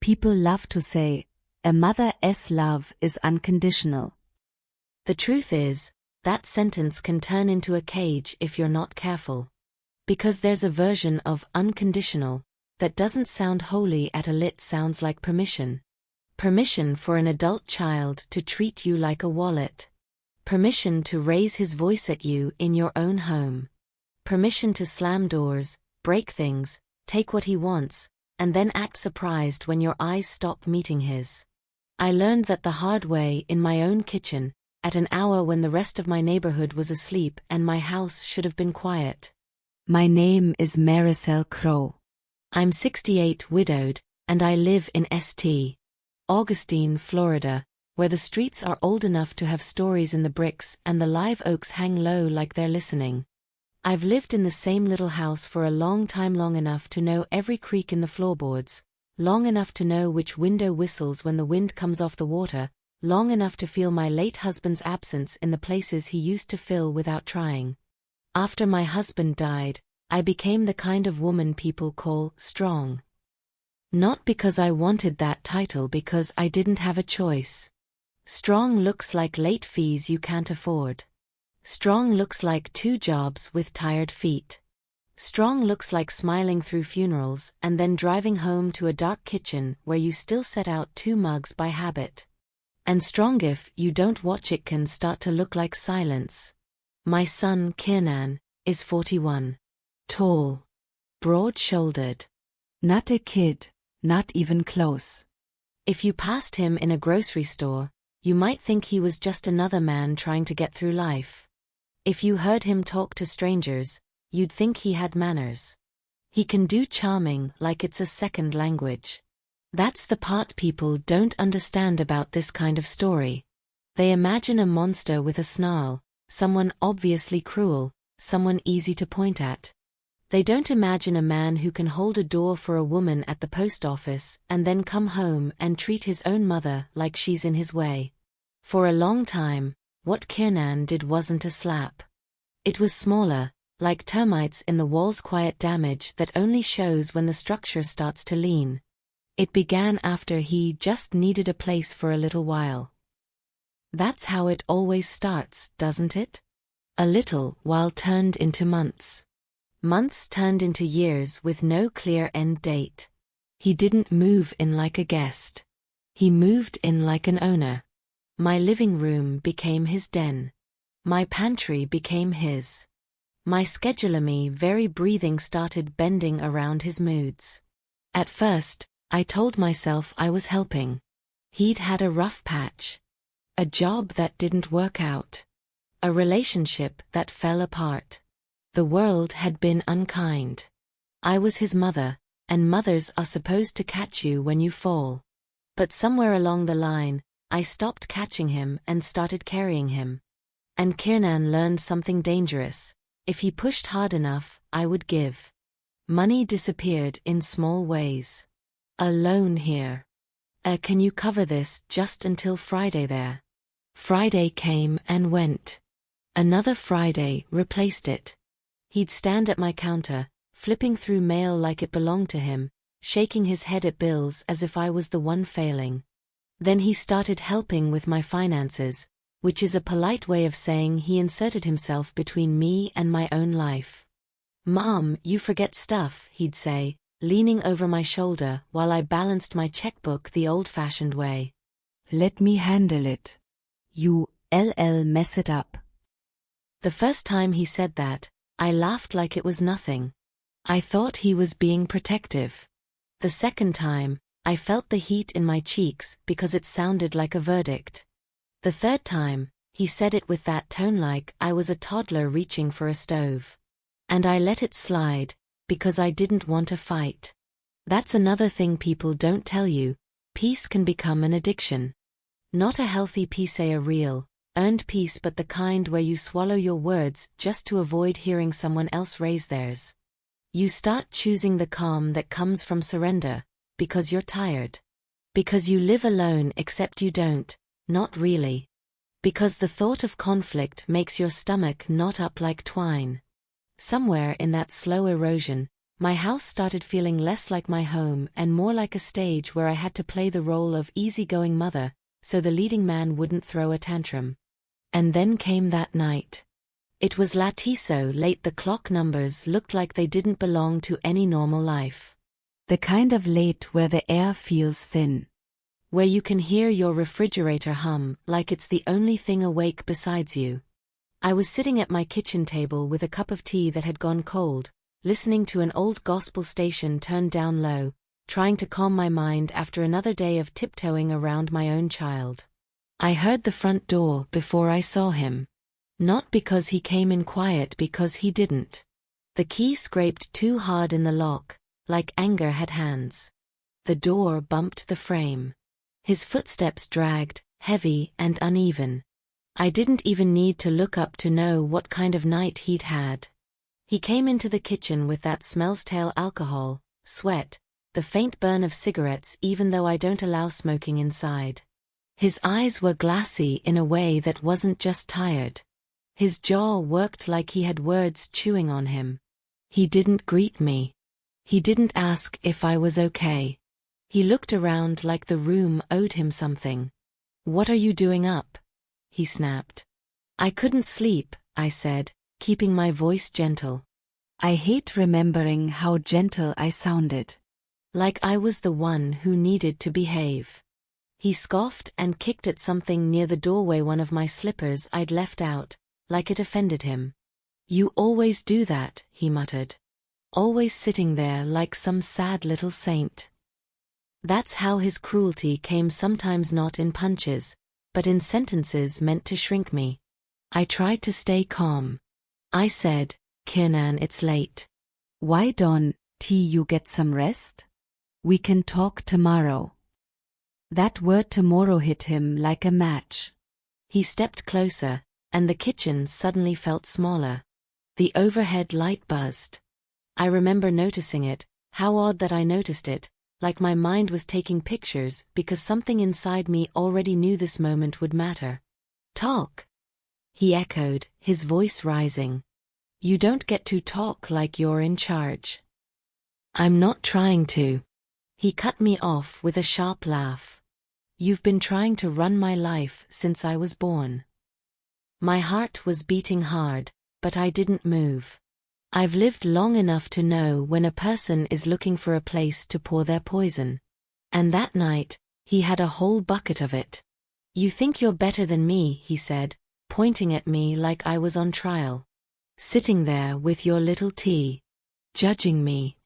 People love to say, a mother's love is unconditional. The truth is, that sentence can turn into a cage if you're not careful. Because there's a version of unconditional that doesn't sound holy at all. It sounds like permission. Permission for an adult child to treat you like a wallet. Permission to raise his voice at you in your own home. Permission to slam doors, break things, take what he wants, and then act surprised when your eyes stop meeting his. I learned that the hard way in my own kitchen, at an hour when the rest of my neighborhood was asleep and my house should have been quiet. My name is Maricel Crow. I'm 68, widowed, and I live in St. Augustine, Florida, where the streets are old enough to have stories in the bricks and the live oaks hang low like they're listening. I've lived in the same little house for a long time, long enough to know every creak in the floorboards, long enough to know which window whistles when the wind comes off the water, long enough to feel my late husband's absence in the places he used to fill without trying. After my husband died, I became the kind of woman people call strong. Not because I wanted that title, because I didn't have a choice. Strong looks like late fees you can't afford. Strong looks like 2 jobs with tired feet. Strong looks like smiling through funerals and then driving home to a dark kitchen where you still set out 2 mugs by habit. And strong, if you don't watch it, can start to look like silence. My son, Kiernan, is 41. Tall. Broad-shouldered. Not a kid, not even close. If you passed him in a grocery store, you might think he was just another man trying to get through life. If you heard him talk to strangers, you'd think he had manners. He can do charming like it's a second language. That's the part people don't understand about this kind of story. They imagine a monster with a snarl, someone obviously cruel, someone easy to point at. They don't imagine a man who can hold a door for a woman at the post office and then come home and treat his own mother like she's in his way. For a long time, what Kiernan did wasn't a slap. It was smaller, like termites in the wall's quiet damage that only shows when the structure starts to lean. It began after he just needed a place for a little while. That's how it always starts, doesn't it? A little while turned into months. Months turned into years with no clear end date. He didn't move in like a guest. He moved in like an owner. My living room became his den. My pantry became his. My scheduler, very breathing, started bending around his moods. At first, I told myself I was helping. He'd had a rough patch. A job that didn't work out. A relationship that fell apart. The world had been unkind. I was his mother, and mothers are supposed to catch you when you fall. But somewhere along the line, I stopped catching him and started carrying him. And Kiernan learned something dangerous. If he pushed hard enough, I would give. Money disappeared in small ways. A loan here. Can you cover this just until Friday there? Friday came and went. Another Friday replaced it. He'd stand at my counter, flipping through mail like it belonged to him, shaking his head at bills as if I was the one failing. Then he started helping with my finances, which is a polite way of saying he inserted himself between me and my own life. "Mom, you forget stuff," he'd say, leaning over my shoulder while I balanced my checkbook the old-fashioned way. "Let me handle it. You mess it up." The first time he said that, I laughed like it was nothing. I thought he was being protective. The second time, I felt the heat in my cheeks because it sounded like a verdict. The third time, he said it with that tone like I was a toddler reaching for a stove. And I let it slide, because I didn't want to fight. That's another thing people don't tell you. Peace can become an addiction. Not a healthy peace, a real, earned peace, but the kind where you swallow your words just to avoid hearing someone else raise theirs. You start choosing the calm that comes from surrender, because you're tired. Because you live alone except you don't, not really. Because the thought of conflict makes your stomach knot up like twine. Somewhere in that slow erosion, My house started feeling less like my home and more like a stage where I had to play the role of easygoing mother, so the leading man wouldn't throw a tantrum. And then came that night. It was late so late the clock numbers looked like they didn't belong to any normal life. The kind of late where the air feels thin. Where you can hear your refrigerator hum like it's the only thing awake besides you. I was sitting at my kitchen table with a cup of tea that had gone cold, listening to an old gospel station turned down low, trying to calm my mind after another day of tiptoeing around my own child. I heard the front door before I saw him. Not because he came in quiet, because he didn't. The key scraped too hard in the lock, like anger had hands. The door bumped the frame. His footsteps dragged, heavy and uneven. I didn't even need to look up to know what kind of night he'd had. He came into the kitchen with that smells-tail alcohol, sweat, the faint burn of cigarettes even though I don't allow smoking inside. His eyes were glassy in a way that wasn't just tired. His jaw worked like he had words chewing on him. He didn't greet me. He didn't ask if I was okay. He looked around like the room owed him something. "What are you doing up?" he snapped. "I couldn't sleep," I said, keeping my voice gentle. I hate remembering how gentle I sounded. Like I was the one who needed to behave. He scoffed and kicked at something near the doorway, one of my slippers I'd left out, like it offended him. "You always do that," he muttered. "Always sitting there like some sad little saint." That's how his cruelty came, sometimes not in punches, but in sentences meant to shrink me. I tried to stay calm. I said, "Kiernan, it's late. Why don't you get some rest? We can talk tomorrow." That word tomorrow hit him like a match. He stepped closer, and the kitchen suddenly felt smaller. The overhead light buzzed. I remember noticing it, how odd that I noticed it, like my mind was taking pictures because something inside me already knew this moment would matter. "Talk," he echoed, his voice rising. "You don't get to talk like you're in charge." "I'm not trying to." He cut me off with a sharp laugh. "You've been trying to run my life since I was born." My heart was beating hard, but I didn't move. I've lived long enough to know when a person is looking for a place to pour their poison. And that night, he had a whole bucket of it. "You think you're better than me," he said, pointing at me like I was on trial. "Sitting there with your little tea. Judging me."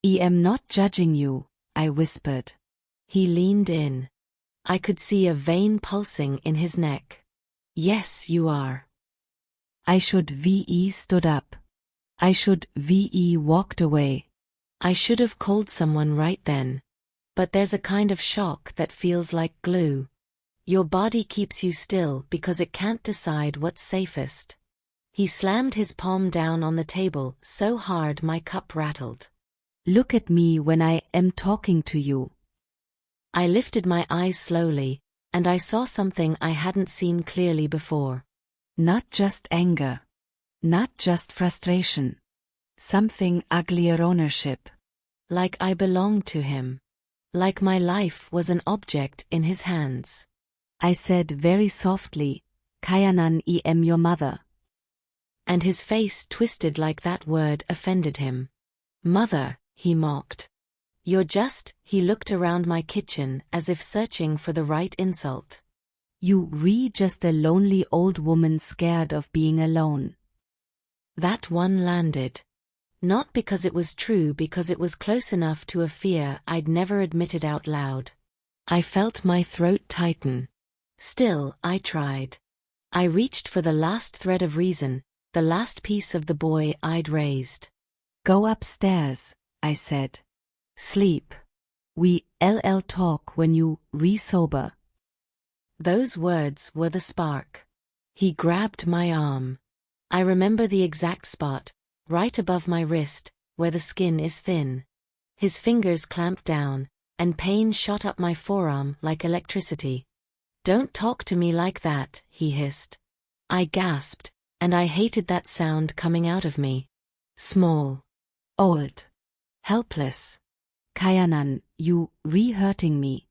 "I am not judging you," I whispered. He leaned in. I could see a vein pulsing in his neck. "Yes, you are." I should ve stood up. I should ve walked away. I should have called someone right then. But there's a kind of shock that feels like glue. Your body keeps you still because it can't decide what's safest. He slammed his palm down on the table so hard my cup rattled. "Look at me when I am talking to you." I lifted my eyes slowly, and I saw something I hadn't seen clearly before. Not just anger. Not just frustration. Something uglier: ownership. Like I belonged to him. Like my life was an object in his hands. I said very softly, "Kiernan, I am your mother." And his face twisted like that word offended him. "Mother," he mocked. "You're just..." He looked around my kitchen as if searching for the right insult. "You just a lonely old woman scared of being alone." That one landed. Not because it was true, because it was close enough to a fear I'd never admitted out loud. I felt my throat tighten. Still, I tried. I reached for the last thread of reason, the last piece of the boy I'd raised. "Go upstairs," I said. "Sleep. We'll talk when you sober." Those words were the spark. He grabbed my arm. I remember the exact spot, right above my wrist, where the skin is thin. His fingers clamped down, and pain shot up my forearm like electricity. "Don't talk to me like that," he hissed. I gasped, and I hated that sound coming out of me. Small. Old. Helpless. Kayanan, you re-hurting me.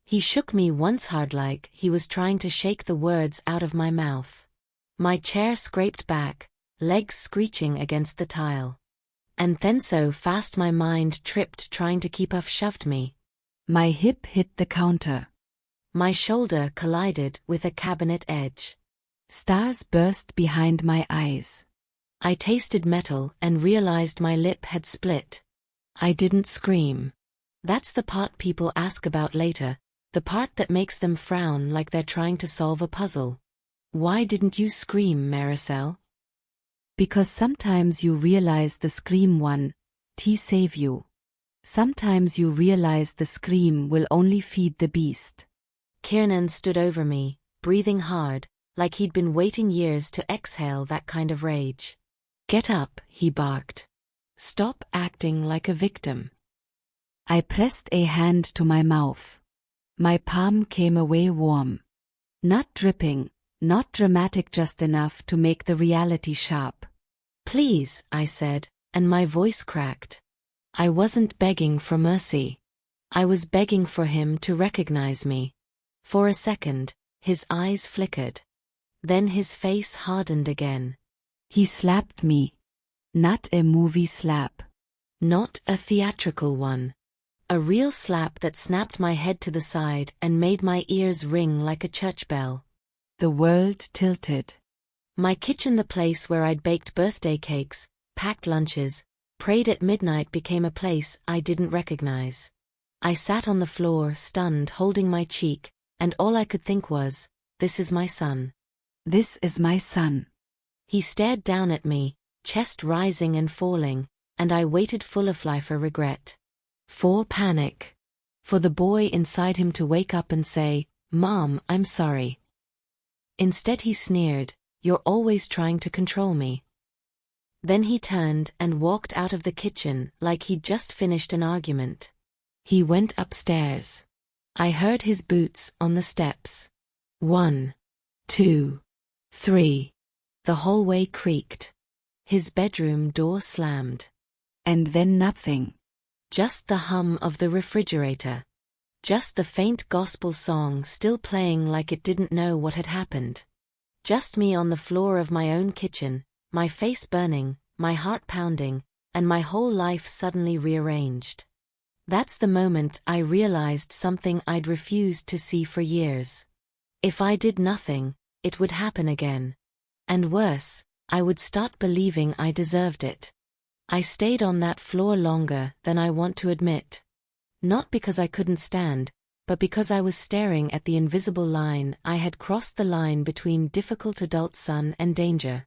He shook me once hard like he was trying to shake the words out of my mouth. My chair scraped back, legs screeching against the tile. And then so fast my mind tripped trying to keep up shoved me. My hip hit the counter. My shoulder collided with a cabinet edge. Stars burst behind my eyes. I tasted metal and realized my lip had split. I didn't scream. That's the part people ask about later, the part that makes them frown like they're trying to solve a puzzle. Why didn't you scream, Maricel? Because sometimes you realize the scream one, save you. Sometimes you realize the scream will only feed the beast. Kiernan stood over me, breathing hard, like he'd been waiting years to exhale that kind of rage. Get up, he barked. Stop acting like a victim. I pressed a hand to my mouth. My palm came away warm. Not dripping, not dramatic, just enough to make the reality sharp. Please, I said, and my voice cracked. I wasn't begging for mercy. I was begging for him to recognize me. For a second, his eyes flickered. Then his face hardened again. He slapped me. Not a movie slap. Not a theatrical one. A real slap that snapped my head to the side and made my ears ring like a church bell. The world tilted. My kitchen, the place where I'd baked birthday cakes, packed lunches, prayed at midnight, became a place I didn't recognize. I sat on the floor, stunned, holding my cheek, and all I could think was, this is my son. This is my son. He stared down at me, chest rising and falling, and I waited full of life for regret. For panic. For the boy inside him to wake up and say, Mom, I'm sorry. Instead he sneered, you're always trying to control me. Then he turned and walked out of the kitchen like he'd just finished an argument. He went upstairs. I heard his boots on the steps. 1, 2, 3. The hallway creaked. His bedroom door slammed. And then nothing. Just the hum of the refrigerator. Just the faint gospel song still playing like it didn't know what had happened. Just me on the floor of my own kitchen, my face burning, my heart pounding, and my whole life suddenly rearranged. That's the moment I realized something I'd refused to see for years. If I did nothing, it would happen again. And worse, I would start believing I deserved it. I stayed on that floor longer than I want to admit. Not because I couldn't stand, but because I was staring at the invisible line. I had crossed the line between difficult adult son and danger.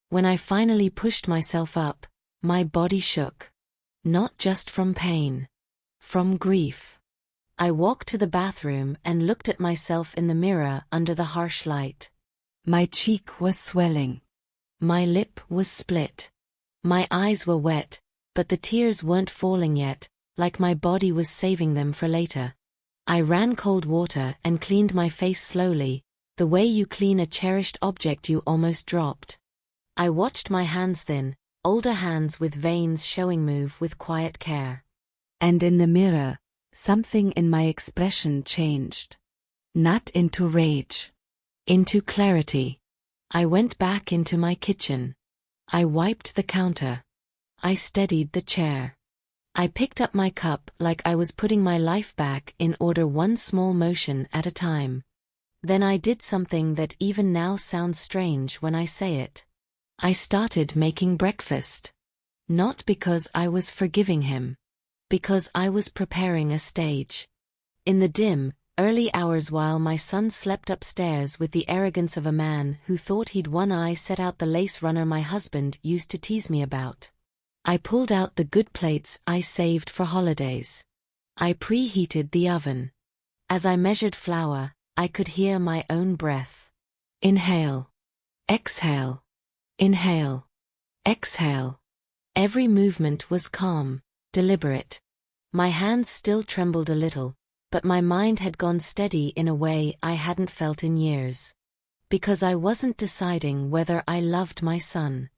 When I finally pushed myself up, my body shook. Not just from pain. From grief. I walked to the bathroom and looked at myself in the mirror under the harsh light. My cheek was swelling. My lip was split. My eyes were wet, but the tears weren't falling yet, like my body was saving them for later. I ran cold water and cleaned my face slowly, the way you clean a cherished object you almost dropped. I watched my hands, thin, older hands with veins showing, move with quiet care. And in the mirror, something in my expression changed. Not into rage. Into clarity. I went back into my kitchen. I wiped the counter. I steadied the chair. I picked up my cup like I was putting my life back in order, one small motion at a time. Then I did something that even now sounds strange when I say it. I started making breakfast. Not because I was forgiving him. Because I was preparing a stage. In the dim, early hours while my son slept upstairs with the arrogance of a man who thought he'd won, I set out the lace runner my husband used to tease me about. I pulled out the good plates I saved for holidays. I preheated the oven. As I measured flour, I could hear my own breath. Inhale. Exhale. Inhale. Exhale. Every movement was calm, deliberate. My hands still trembled a little, but my mind had gone steady in a way I hadn't felt in years. Because I wasn't deciding whether I loved my son.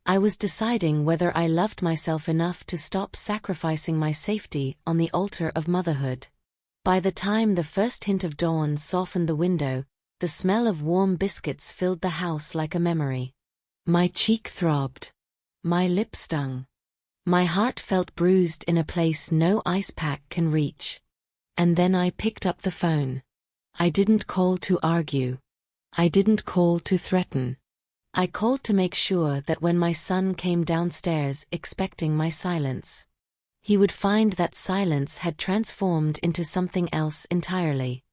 I was deciding whether I loved myself enough to stop sacrificing my safety on the altar of motherhood. By the time the first hint of dawn softened the window, the smell of warm biscuits filled the house like a memory. My cheek throbbed. My lip stung. My heart felt bruised in a place no ice pack can reach. And then I picked up the phone. I didn't call to argue. I didn't call to threaten. I called to make sure that when my son came downstairs expecting my silence, he would find that silence had transformed into something else entirely.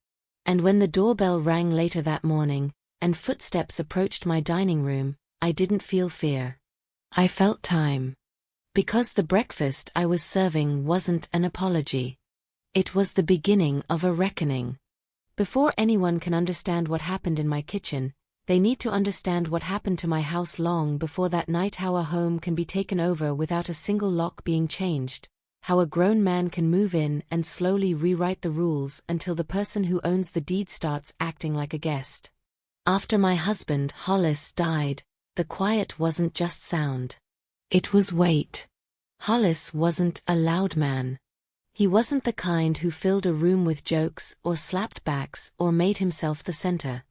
And when the doorbell rang later that morning, and footsteps approached my dining room, I didn't feel fear. I felt time. Because the breakfast I was serving wasn't an apology. It was the beginning of a reckoning. Before anyone can understand what happened in my kitchen, they need to understand what happened to my house long before that night. How a home can be taken over without a single lock being changed, how a grown man can move in and slowly rewrite the rules until the person who owns the deed starts acting like a guest. After my husband, Hollis, died, the quiet wasn't just sound. It was weight. Hollis wasn't a loud man. He wasn't the kind who filled a room with jokes or slapped backs or made himself the center.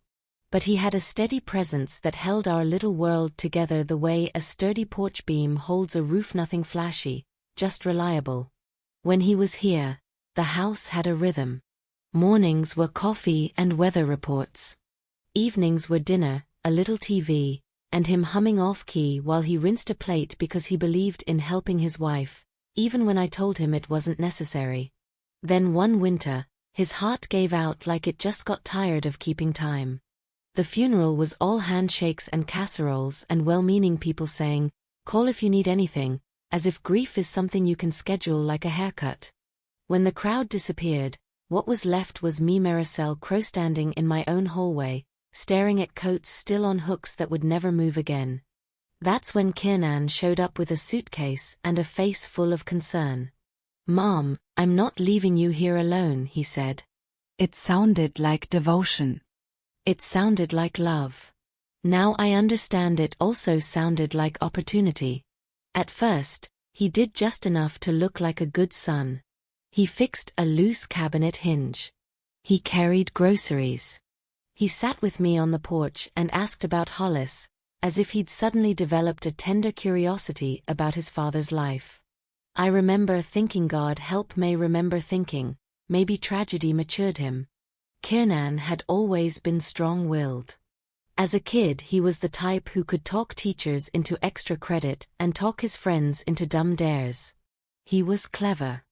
But he had a steady presence that held our little world together the way a sturdy porch beam holds a roof. Nothing flashy, just reliable. When he was here, the house had a rhythm. Mornings were coffee and weather reports. Evenings were dinner, a little TV, and him humming off-key while he rinsed a plate because he believed in helping his wife, even when I told him it wasn't necessary. Then one winter, his heart gave out like it just got tired of keeping time. The funeral was all handshakes and casseroles and well-meaning people saying, "Call if you need anything," as if grief is something you can schedule like a haircut. When the crowd disappeared, what was left was me, Maricel Crowe, standing in my own hallway, staring at coats still on hooks that would never move again. That's when Kiernan showed up with a suitcase and a face full of concern. "Mom, I'm not leaving you here alone," he said. It sounded like devotion. It sounded like love. Now I understand it also sounded like opportunity. At first, he did just enough to look like a good son. He fixed a loose cabinet hinge. He carried groceries. He sat with me on the porch and asked about Hollis, as if he'd suddenly developed a tender curiosity about his father's life. I remember thinking, God help May remember thinking, maybe tragedy matured him. Kiernan had always been strong-willed. As a kid he was the type who could talk teachers into extra credit and talk his friends into dumb dares. He was clever.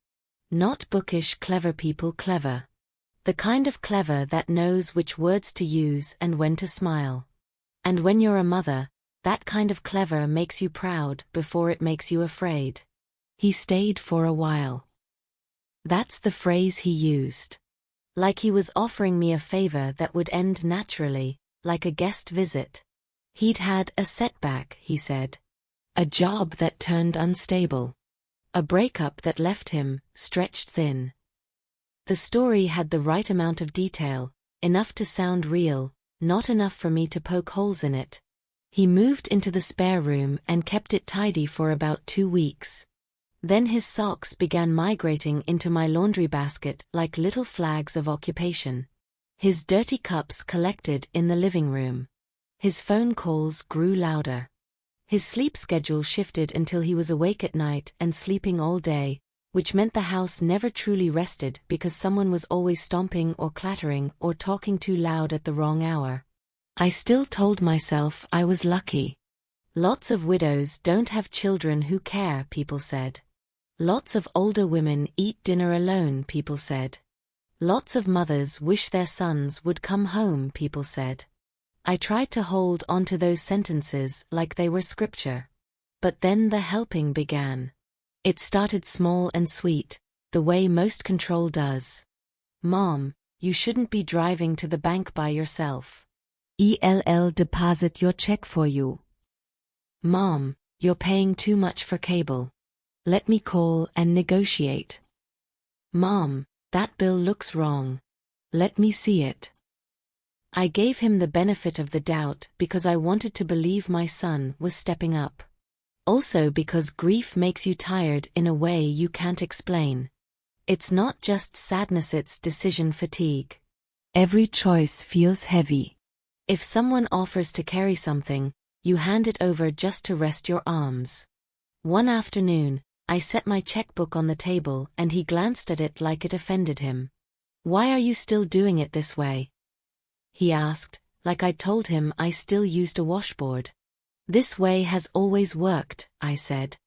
Not bookish clever people clever. The kind of clever that knows which words to use and when to smile. And when you're a mother, that kind of clever makes you proud before it makes you afraid. He stayed for a while. That's the phrase he used. Like he was offering me a favor that would end naturally, like a guest visit. He'd had a setback, he said. A job that turned unstable. A breakup that left him stretched thin. The story had the right amount of detail, enough to sound real, not enough for me to poke holes in it. He moved into the spare room and kept it tidy for about 2 weeks. Then his socks began migrating into my laundry basket like little flags of occupation. His dirty cups collected in the living room. His phone calls grew louder. His sleep schedule shifted until he was awake at night and sleeping all day, which meant the house never truly rested because someone was always stomping or clattering or talking too loud at the wrong hour. I still told myself I was lucky. Lots of widows don't have children who care, people said. Lots of older women eat dinner alone, people said. Lots of mothers wish their sons would come home, people said. I tried to hold onto those sentences like they were scripture. But then the helping began. It started small and sweet, the way most control does. "Mom, you shouldn't be driving to the bank by yourself. I'll deposit your check for you. Mom, you're paying too much for cable. Let me call and negotiate. Mom, that bill looks wrong. Let me see it." I gave him the benefit of the doubt because I wanted to believe my son was stepping up. Also because grief makes you tired in a way you can't explain. It's not just sadness, it's decision fatigue. Every choice feels heavy. If someone offers to carry something, you hand it over just to rest your arms. One afternoon, I set my checkbook on the table and he glanced at it like it offended him. "Why are you still doing it this way?" he asked, like I'd told him I still used a washboard. "This way has always worked," I said.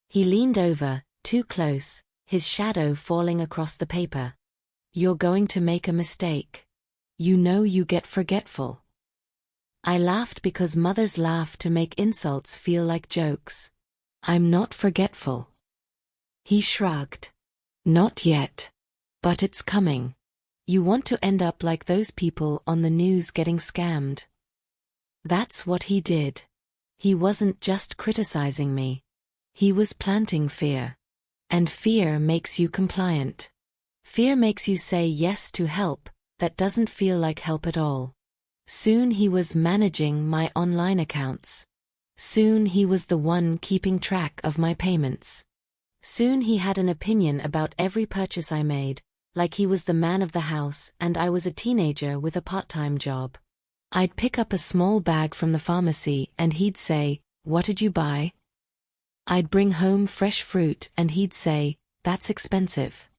He leaned over, too close, his shadow falling across the paper. "You're going to make a mistake. You know you get forgetful." I laughed because mothers laugh to make insults feel like jokes. "I'm not forgetful." He shrugged. "Not yet. But it's coming." "You want to end up like those people on the news getting scammed." That's what he did. He wasn't just criticizing me. He was planting fear. And fear makes you compliant. Fear makes you say yes to help that doesn't feel like help at all. Soon he was managing my online accounts. Soon he was the one keeping track of my payments. Soon he had an opinion about every purchase I made, like he was the man of the house and I was a teenager with a part-time job. I'd pick up a small bag from the pharmacy and he'd say, "What did you buy?" I'd bring home fresh fruit and he'd say, "That's expensive."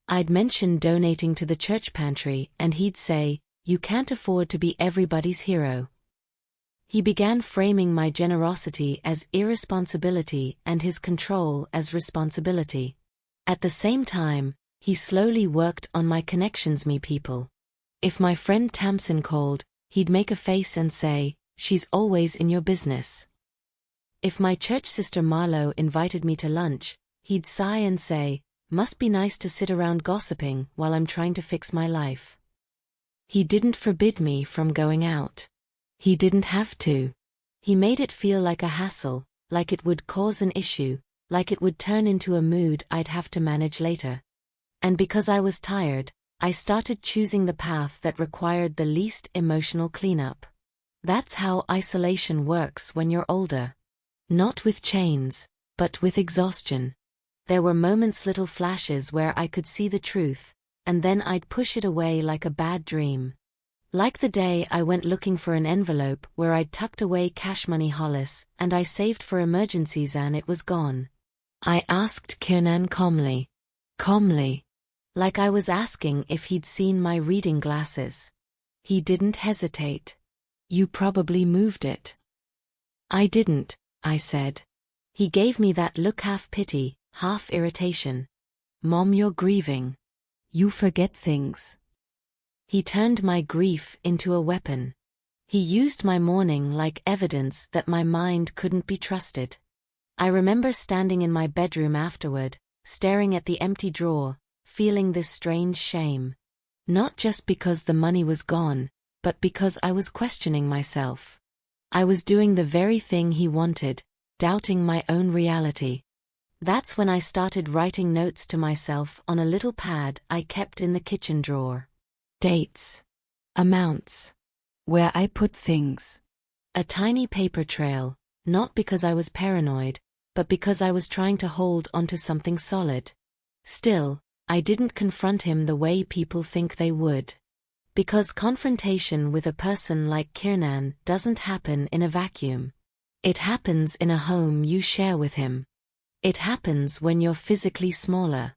I'd mention donating to the church pantry and he'd say, "You can't afford to be everybody's hero." He began framing my generosity as irresponsibility and his control as responsibility. At the same time, he slowly worked on my connections me people. If my friend Tamsin called, he'd make a face and say, "She's always in your business." If my church sister Marlo invited me to lunch, he'd sigh and say, "Must be nice to sit around gossiping while I'm trying to fix my life." He didn't forbid me from going out. He didn't have to. He made it feel like a hassle, like it would cause an issue, like it would turn into a mood I'd have to manage later. And because I was tired, I started choosing the path that required the least emotional cleanup. That's how isolation works when you're older. Not with chains, but with exhaustion. There were moments, little flashes where I could see the truth, and then I'd push it away like a bad dream. Like the day I went looking for an envelope where I'd tucked away cash money Hollis, and I saved for emergencies and it was gone. I asked Kiernan calmly. Like I was asking if he'd seen my reading glasses. He didn't hesitate. "You probably moved it." "I didn't," I said. He gave me that look, half pity, half irritation. "Mom, you're grieving. You forget things." He turned my grief into a weapon. He used my mourning like evidence that my mind couldn't be trusted. I remember standing in my bedroom afterward, staring at the empty drawer, feeling this strange shame. Not just because the money was gone, but because I was questioning myself. I was doing the very thing he wanted, doubting my own reality. That's when I started writing notes to myself on a little pad I kept in the kitchen drawer. Dates. Amounts. Where I put things. A tiny paper trail, not because I was paranoid, but because I was trying to hold onto something solid. Still, I didn't confront him the way people think they would. Because confrontation with a person like Kiernan doesn't happen in a vacuum. It happens in a home you share with him. It happens when you're physically smaller.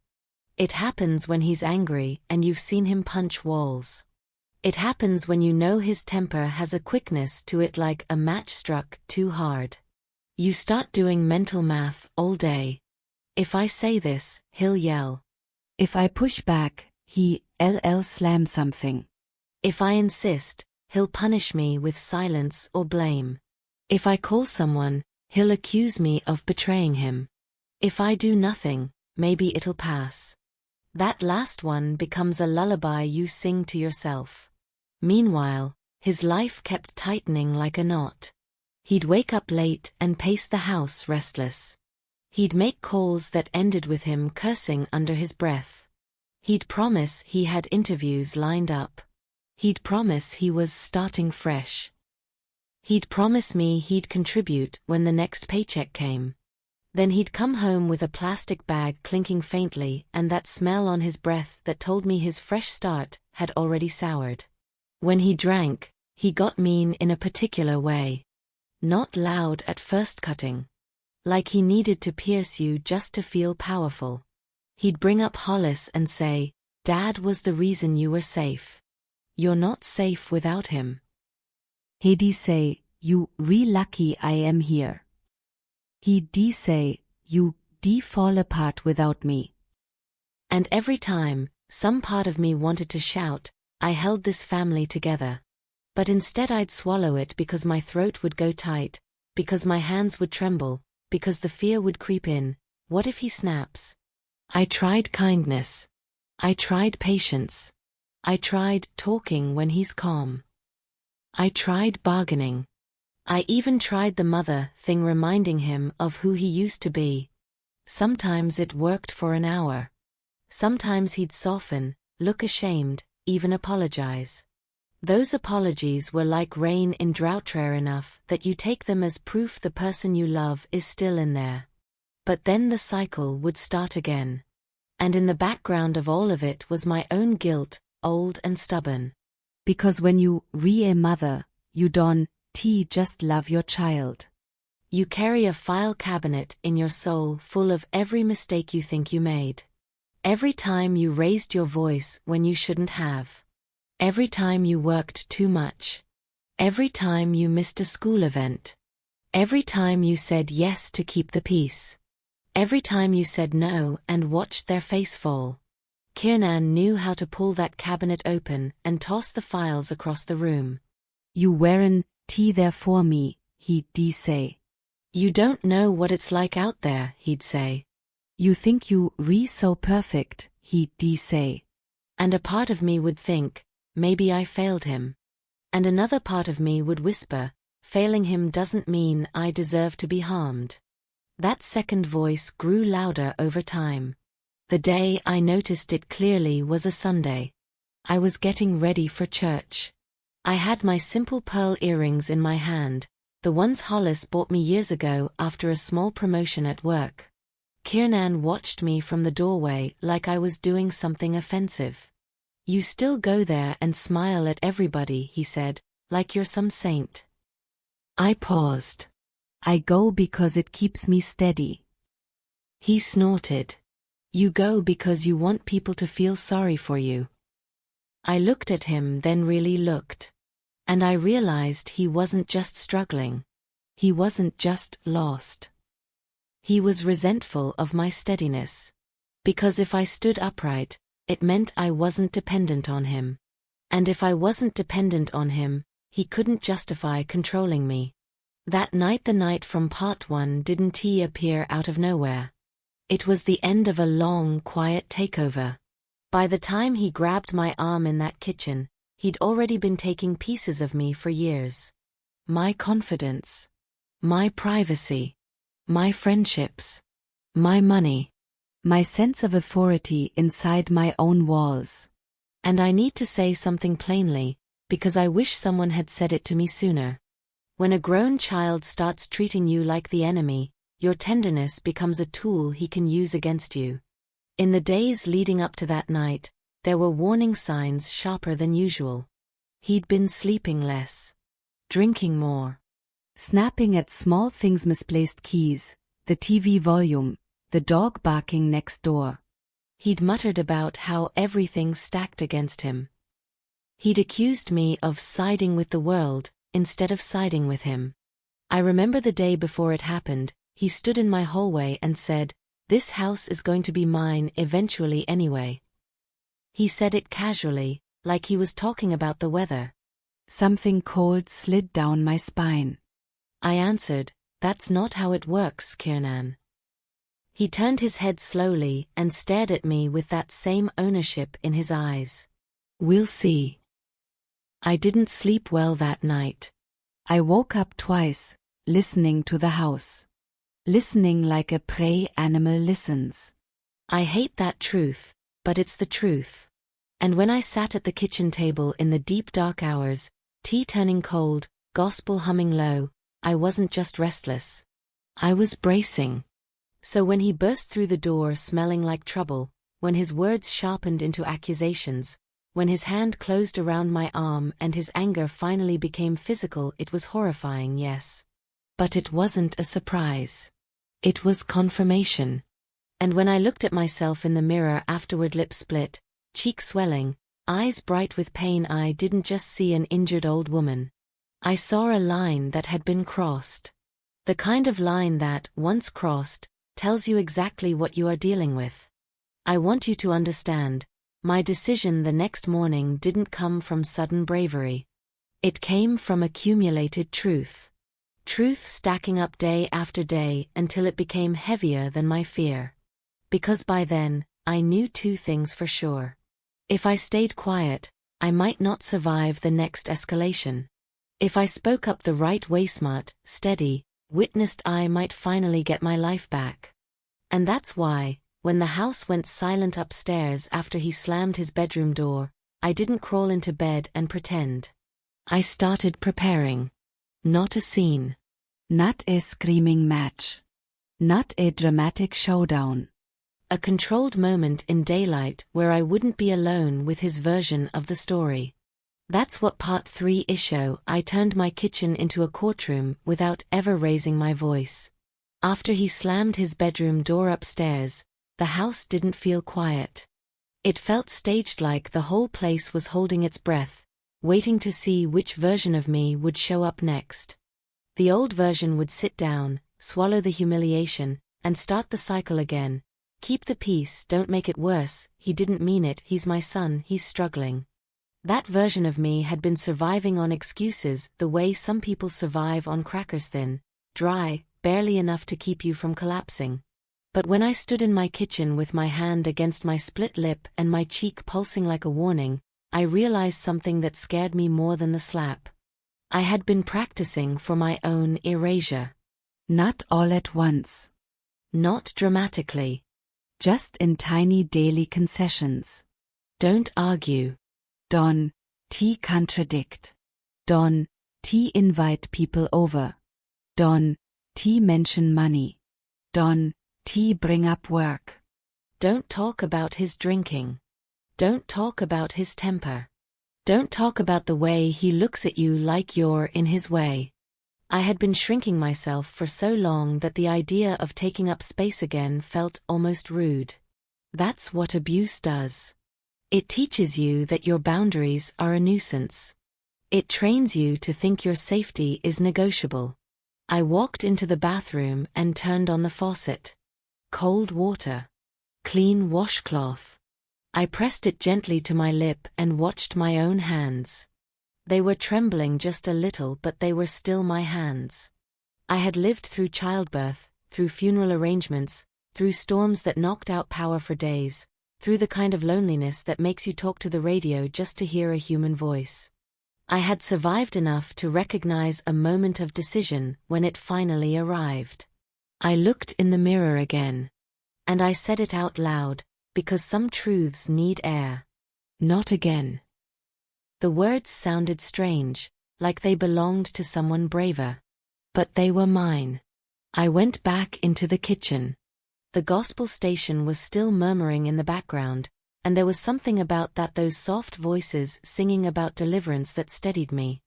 It happens when he's angry and you've seen him punch walls. It happens when you know his temper has a quickness to it like a match struck too hard. You start doing mental math all day. If I say this, he'll yell. If I push back, he'll slam something. If I insist, he'll punish me with silence or blame. If I call someone, he'll accuse me of betraying him. If I do nothing, maybe it'll pass. That last one becomes a lullaby you sing to yourself. Meanwhile, his life kept tightening like a knot. He'd wake up late and pace the house restless. He'd make calls that ended with him cursing under his breath. He'd promise he had interviews lined up. He'd promise he was starting fresh. He'd promise me he'd contribute when the next paycheck came. Then he'd come home with a plastic bag clinking faintly and that smell on his breath that told me his fresh start had already soured. When he drank, he got mean in a particular way. Not loud at first, cutting. Like he needed to pierce you just to feel powerful. He'd bring up Hollis and say, "Dad was the reason you were safe. You're not safe without him." He'd say, "You real lucky I am here." He'd say, "You fall apart without me." And every time, some part of me wanted to shout, I held this family together. But instead I'd swallow it because my throat would go tight, because my hands would tremble, because the fear would creep in. What if he snaps? I tried kindness. I tried patience. I tried talking when he's calm. I tried bargaining. I even tried the mother thing, reminding him of who he used to be. Sometimes it worked for an hour. Sometimes he'd soften, look ashamed, even apologize. Those apologies were like rain in drought, rare enough that you take them as proof the person you love is still in there. But then the cycle would start again. And in the background of all of it was my own guilt, old and stubborn. Because when you a mother, you don't just love your child. You carry a file cabinet in your soul full of every mistake you think you made. Every time you raised your voice when you shouldn't have. Every time you worked too much. Every time you missed a school event. Every time you said yes to keep the peace. Every time you said no and watched their face fall. Kiernan knew how to pull that cabinet open and toss the files across the room. You weren't there for me, he'd say. You don't know what it's like out there, he'd say. You think you so perfect, he'd say. And a part of me would think, maybe I failed him. And another part of me would whisper, failing him doesn't mean I deserve to be harmed. That second voice grew louder over time. The day I noticed it clearly was a Sunday. I was getting ready for church. I had my simple pearl earrings in my hand, the ones Hollis bought me years ago after a small promotion at work. Kiernan watched me from the doorway like I was doing something offensive. You still go there and smile at everybody, he said, like you're some saint. I paused. I go because it keeps me steady. He snorted. You go because you want people to feel sorry for you. I looked at him, then really looked. And I realized he wasn't just struggling. He wasn't just lost. He was resentful of my steadiness. Because if I stood upright, it meant I wasn't dependent on him. And if I wasn't dependent on him, he couldn't justify controlling me. That night, the night from part 1, didn't he appear out of nowhere? It was the end of a long, quiet takeover. By the time he grabbed my arm in that kitchen, he'd already been taking pieces of me for years. My confidence. My privacy. My friendships. My money. My sense of authority inside my own walls. And I need to say something plainly, because I wish someone had said it to me sooner. When a grown child starts treating you like the enemy, your tenderness becomes a tool he can use against you. In the days leading up to that night, there were warning signs sharper than usual. He'd been sleeping less. Drinking more. Snapping at small things, misplaced keys, the TV volume, the dog barking next door. He'd muttered about how everything stacked against him. He'd accused me of siding with the world, instead of siding with him. I remember the day before it happened, he stood in my hallway and said, "This house is going to be mine eventually anyway." He said it casually, like he was talking about the weather. Something cold slid down my spine. I answered, "That's not how it works, Kiernan." He turned his head slowly and stared at me with that same ownership in his eyes. "We'll see." I didn't sleep well that night. I woke up twice, listening to the house. Listening like a prey animal listens. I hate that truth, but it's the truth. And when I sat at the kitchen table in the deep dark hours, tea turning cold, gospel humming low. I wasn't just restless. I was bracing. So when he burst through the door smelling like trouble, when his words sharpened into accusations, when his hand closed around my arm and his anger finally became physical, it was horrifying, yes. But it wasn't a surprise. It was confirmation. And when I looked at myself in the mirror afterward, lips split, cheeks swelling, eyes bright with pain, I didn't just see an injured old woman. I saw a line that had been crossed. The kind of line that, once crossed, tells you exactly what you are dealing with. I want you to understand, my decision the next morning didn't come from sudden bravery. It came from accumulated truth. Truth stacking up day after day until it became heavier than my fear. Because by then, I knew two things for sure. If I stayed quiet, I might not survive the next escalation. If I spoke up the right way, smart, steady, witnessed, I might finally get my life back. And that's why, when the house went silent upstairs after he slammed his bedroom door, I didn't crawl into bed and pretend. I started preparing. Not a scene. Not a screaming match. Not a dramatic showdown. A controlled moment in daylight where I wouldn't be alone with his version of the story. That's what part 3 is show. I turned my kitchen into a courtroom without ever raising my voice. After he slammed his bedroom door upstairs, the house didn't feel quiet. It felt staged, like the whole place was holding its breath, waiting to see which version of me would show up next. The old version would sit down, swallow the humiliation, and start the cycle again. Keep the peace, don't make it worse, he didn't mean it, he's my son, he's struggling. That version of me had been surviving on excuses the way some people survive on crackers, thin, dry, barely enough to keep you from collapsing. But when I stood in my kitchen with my hand against my split lip and my cheek pulsing like a warning, I realized something that scared me more than the slap. I had been practicing for my own erasure. Not all at once. Not dramatically. Just in tiny daily concessions. Don't argue. Don't contradict. Don't invite people over. Don't mention money. Don't bring up work. Don't talk about his drinking. Don't talk about his temper. Don't talk about the way he looks at you like you're in his way. I had been shrinking myself for so long that the idea of taking up space again felt almost rude. That's what abuse does. It teaches you that your boundaries are a nuisance. It trains you to think your safety is negotiable. I walked into the bathroom and turned on the faucet. Cold water. Clean washcloth. I pressed it gently to my lip and watched my own hands. They were trembling just a little, but they were still my hands. I had lived through childbirth, through funeral arrangements, through storms that knocked out power for days, through the kind of loneliness that makes you talk to the radio just to hear a human voice. I had survived enough to recognize a moment of decision when it finally arrived. I looked in the mirror again. And I said it out loud, because some truths need air. Not again. The words sounded strange, like they belonged to someone braver. But they were mine. I went back into the kitchen. The gospel station was still murmuring in the background, and there was something about those soft voices singing about deliverance that steadied me.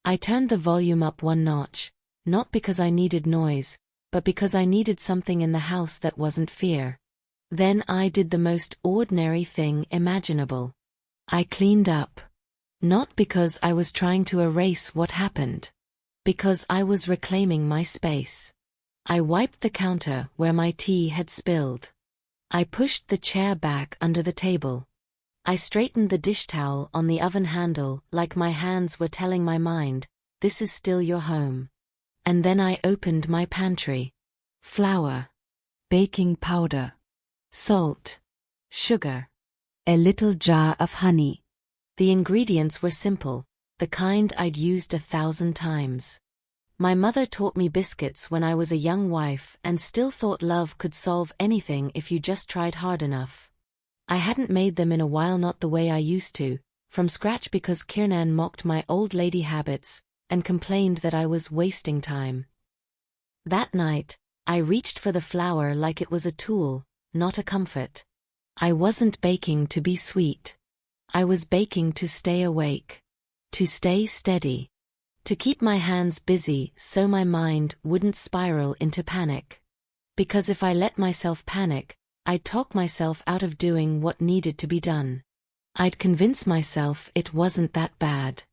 I turned the volume up one notch, not because I needed noise, but because I needed something in the house that wasn't fear. Then I did the most ordinary thing imaginable. I cleaned up. Not because I was trying to erase what happened. Because I was reclaiming my space. I wiped the counter where my tea had spilled. I pushed the chair back under the table. I straightened the dish towel on the oven handle like my hands were telling my mind, this is still your home. And then I opened my pantry. Flour. Baking powder. Salt. Sugar. A little jar of honey. The ingredients were simple, the kind I'd used 1,000 times. My mother taught me biscuits when I was a young wife and still thought love could solve anything if you just tried hard enough. I hadn't made them in a while, not the way I used to, from scratch, because Kiernan mocked my old lady habits, and complained that I was wasting time. That night, I reached for the flower like it was a tool, not a comfort. I wasn't baking to be sweet. I was baking to stay awake, to stay steady, to keep my hands busy so my mind wouldn't spiral into panic. Because if I let myself panic, I'd talk myself out of doing what needed to be done. I'd convince myself it wasn't that bad.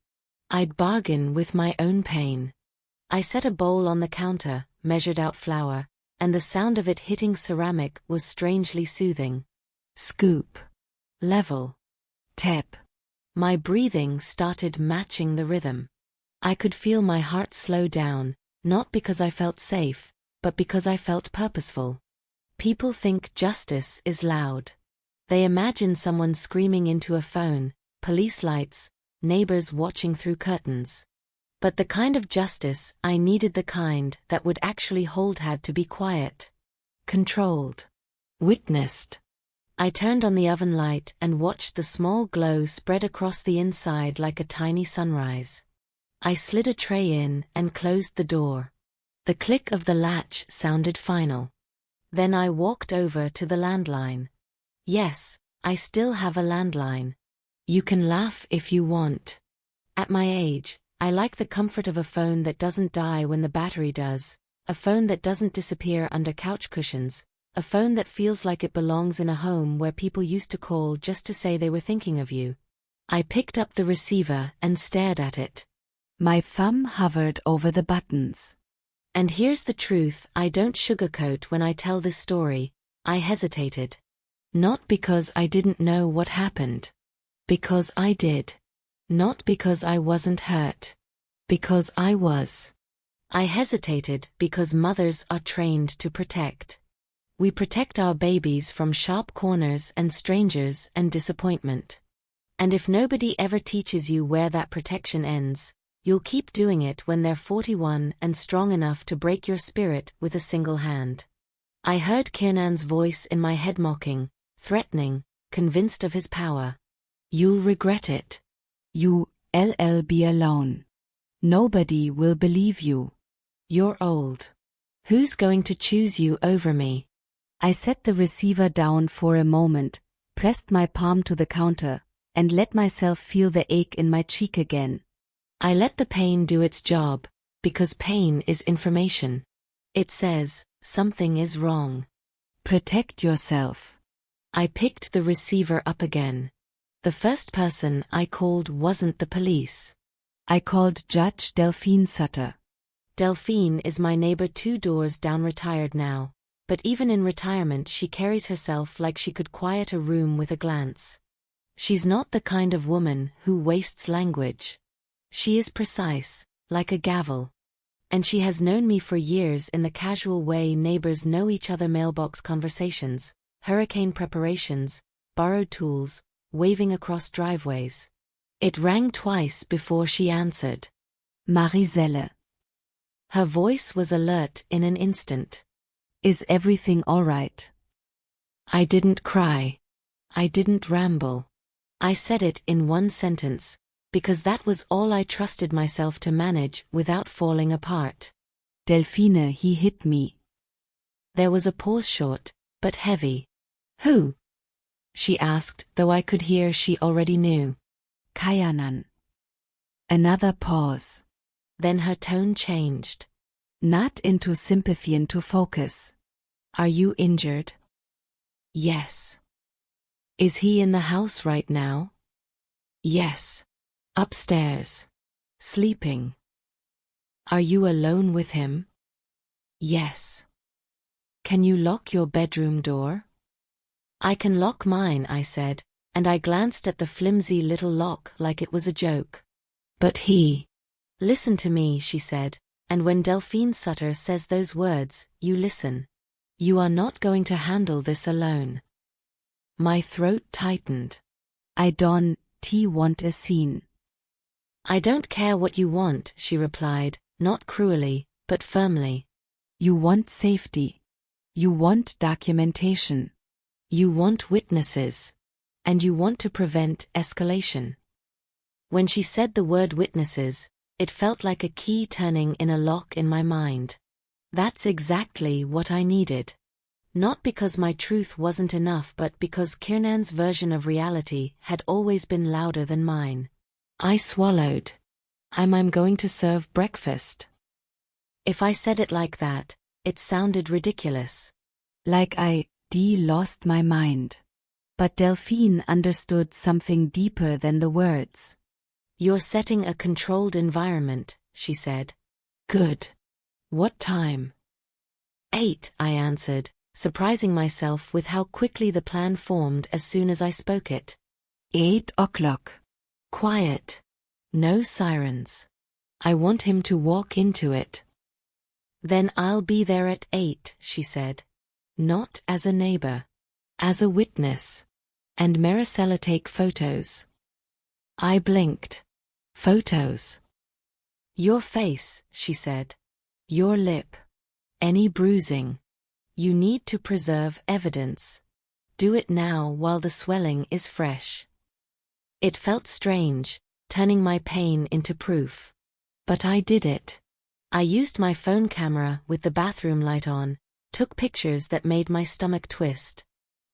I'd bargain with my own pain. I set a bowl on the counter, measured out flour, and the sound of it hitting ceramic was strangely soothing. Scoop. Level. Tap. My breathing started matching the rhythm. I could feel my heart slow down, not because I felt safe, but because I felt purposeful. People think justice is loud. They imagine someone screaming into a phone, police lights, neighbors watching through curtains. But the kind of justice I needed, the kind that would actually hold, had to be quiet. Controlled. Witnessed. I turned on the oven light and watched the small glow spread across the inside like a tiny sunrise. I slid a tray in and closed the door. The click of the latch sounded final. Then I walked over to the landline. Yes, I still have a landline. You can laugh if you want. At my age, I like the comfort of a phone that doesn't die when the battery does, a phone that doesn't disappear under couch cushions, a phone that feels like it belongs in a home where people used to call just to say they were thinking of you. I picked up the receiver and stared at it. My thumb hovered over the buttons. And here's the truth, I don't sugarcoat when I tell this story. I hesitated. Not because I didn't know what happened. Because I did. Not because I wasn't hurt. Because I was. I hesitated because mothers are trained to protect. We protect our babies from sharp corners and strangers and disappointment. And if nobody ever teaches you where that protection ends, you'll keep doing it when they're 41 and strong enough to break your spirit with a single hand. I heard Kiernan's voice in my head, mocking, threatening, convinced of his power. You'll regret it. You'll be alone. Nobody will believe you. You're old. Who's going to choose you over me? I set the receiver down for a moment, pressed my palm to the counter, and let myself feel the ache in my cheek again. I let the pain do its job, because pain is information. It says, something is wrong. Protect yourself. I picked the receiver up again. The first person I called wasn't the police. I called Judge Delphine Sutter. Delphine is my neighbor 2 doors down, retired now, but even in retirement she carries herself like she could quiet a room with a glance. She's not the kind of woman who wastes language. She is precise, like a gavel. And she has known me for years in the casual way neighbors know each other: mailbox conversations, hurricane preparations, borrowed tools, waving across driveways. It rang twice before she answered. Mariselle. Her voice was alert in an instant. Is everything all right? I didn't cry. I didn't ramble. I said it in one sentence, because that was all I trusted myself to manage without falling apart. Delphine, he hit me. There was a pause, short, but heavy. Who? She asked, though I could hear she already knew. Kianan. Another pause. Then her tone changed. Not into sympathy, into focus. Are you injured? Yes. Is he in the house right now? Yes. Upstairs. Sleeping. Are you alone with him? Yes. Can you lock your bedroom door? I can lock mine, I said, and I glanced at the flimsy little lock like it was a joke. But he. Listen to me, she said, and when Delphine Sutter says those words, you listen. You are not going to handle this alone. My throat tightened. I don't want a scene. I don't care what you want, she replied, not cruelly, but firmly. You want safety. You want documentation. You want witnesses. And you want to prevent escalation. When she said the word witnesses, It felt like a key turning in a lock in my mind. That's exactly what I needed. Not because my truth wasn't enough, but because Kiernan's version of reality had always been louder than mine. I swallowed. I'm going to serve breakfast. If I said it like that, it sounded ridiculous. Like I lost my mind. But Delphine understood something deeper than the words. You're setting a controlled environment, she said. Good. What time? 8, I answered, surprising myself with how quickly the plan formed as soon as I spoke it. 8 o'clock. Quiet. No sirens. I want him to walk into it. Then I'll be there at 8, she said. Not as a neighbor. As a witness. And Maricela take photos. I blinked. Photos. Your face, she said. Your lip. Any bruising. You need to preserve evidence. Do it now while the swelling is fresh. It felt strange, turning my pain into proof. But I did it. I used my phone camera with the bathroom light on, took pictures that made my stomach twist.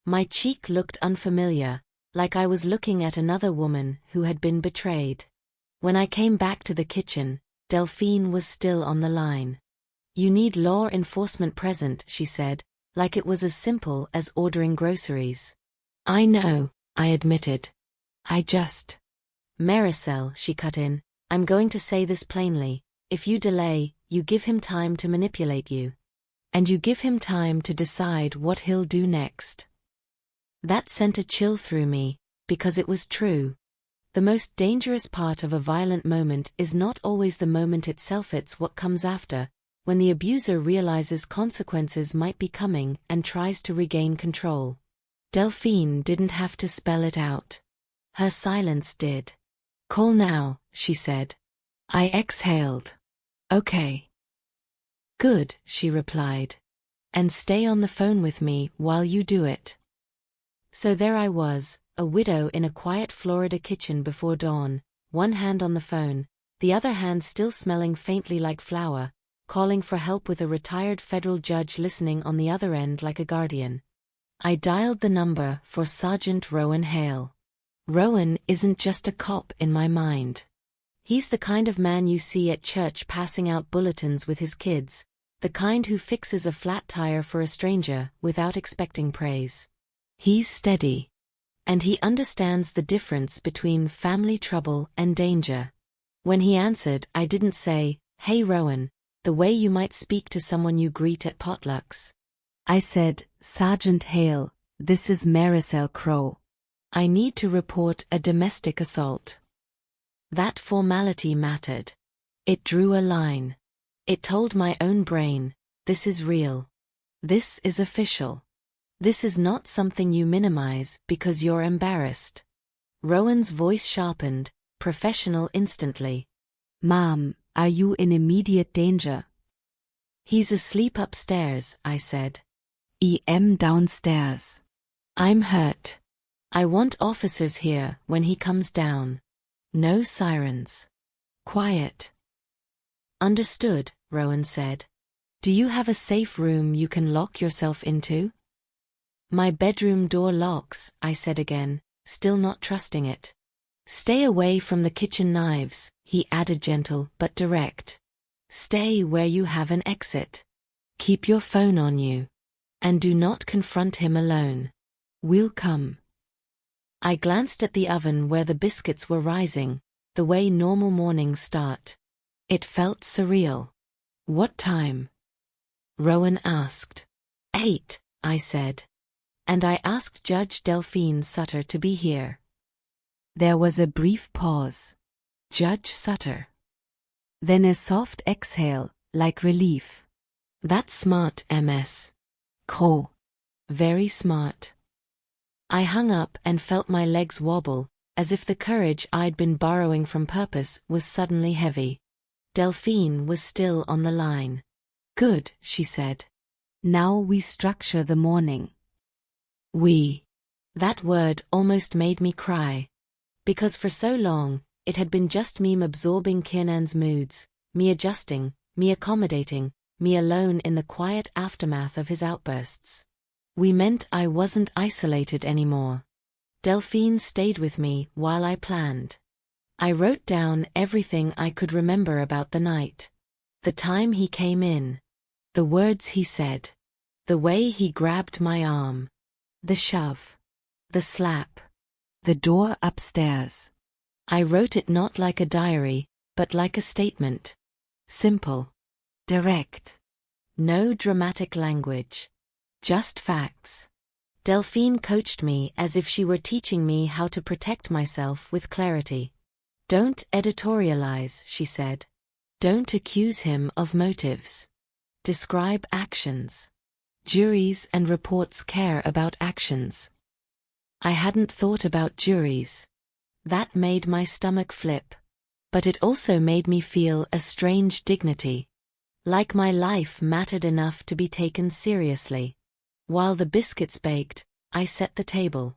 My cheek looked unfamiliar, like I was looking at another woman who had been betrayed. When I came back to the kitchen, Delphine was still on the line. You need law enforcement present, she said, like it was as simple as ordering groceries. I know, I admitted. Maricel, she cut in, I'm going to say this plainly. If you delay, you give him time to manipulate you. And you give him time to decide what he'll do next. That sent a chill through me, because it was true. The most dangerous part of a violent moment is not always the moment itself, it's what comes after, when the abuser realizes consequences might be coming and tries to regain control. Delphine didn't have to spell it out. Her silence did. Call now, she said. I exhaled. Okay. Good, she replied. And stay on the phone with me while you do it. So there I was, a widow in a quiet Florida kitchen before dawn, one hand on the phone, the other hand still smelling faintly like flour, calling for help with a retired federal judge listening on the other end like a guardian. I dialed the number for Sergeant Rowan Hale. Rowan isn't just a cop in my mind. He's the kind of man you see at church passing out bulletins with his kids, the kind who fixes a flat tire for a stranger without expecting praise. He's steady. And he understands the difference between family trouble and danger. When he answered, I didn't say, "Hey Rowan," the way you might speak to someone you greet at potlucks. I said, "Sergeant Hale, this is Maricel Crowe. I need to report a domestic assault." That formality mattered. It drew a line. It told my own brain, this is real. This is official. This is not something you minimize because you're embarrassed. Rowan's voice sharpened, professional instantly. Mom, are you in immediate danger? He's asleep upstairs, I said. I'm downstairs. I'm hurt. I want officers here when he comes down. No sirens. Quiet. Understood, Rowan said. Do you have a safe room you can lock yourself into? My bedroom door locks, I said again, still not trusting it. Stay away from the kitchen knives, he added, gentle but direct. Stay where you have an exit. Keep your phone on you. And do not confront him alone. We'll come. I glanced at the oven where the biscuits were rising, the way normal mornings start. It felt surreal. What time? Rowan asked. 8, I said. And I asked Judge Delphine Sutter to be here. There was a brief pause. Judge Sutter. Then a soft exhale, like relief. That's smart, Ms. Crowe. Very smart. I hung up and felt my legs wobble, as if the courage I'd been borrowing from purpose was suddenly heavy. Delphine was still on the line. Good, she said. Now we structure the morning. We. That word almost made me cry. Because for so long, It had been just me absorbing Kiernan's moods, me adjusting, me accommodating, me alone in the quiet aftermath of his outbursts. We meant I wasn't isolated anymore. Delphine stayed with me while I planned. I wrote down everything I could remember about the night. The time he came in. The words he said. The way he grabbed my arm. The shove. The slap. The door upstairs. I wrote it not like a diary, but like a statement. Simple. Direct. No dramatic language. Just facts. Delphine coached me as if she were teaching me how to protect myself with clarity. Don't editorialize, she said. Don't accuse him of motives. Describe actions. Juries and reports care about actions. I hadn't thought about juries. That made my stomach flip. But it also made me feel a strange dignity. Like my life mattered enough to be taken seriously. While the biscuits baked, I set the table.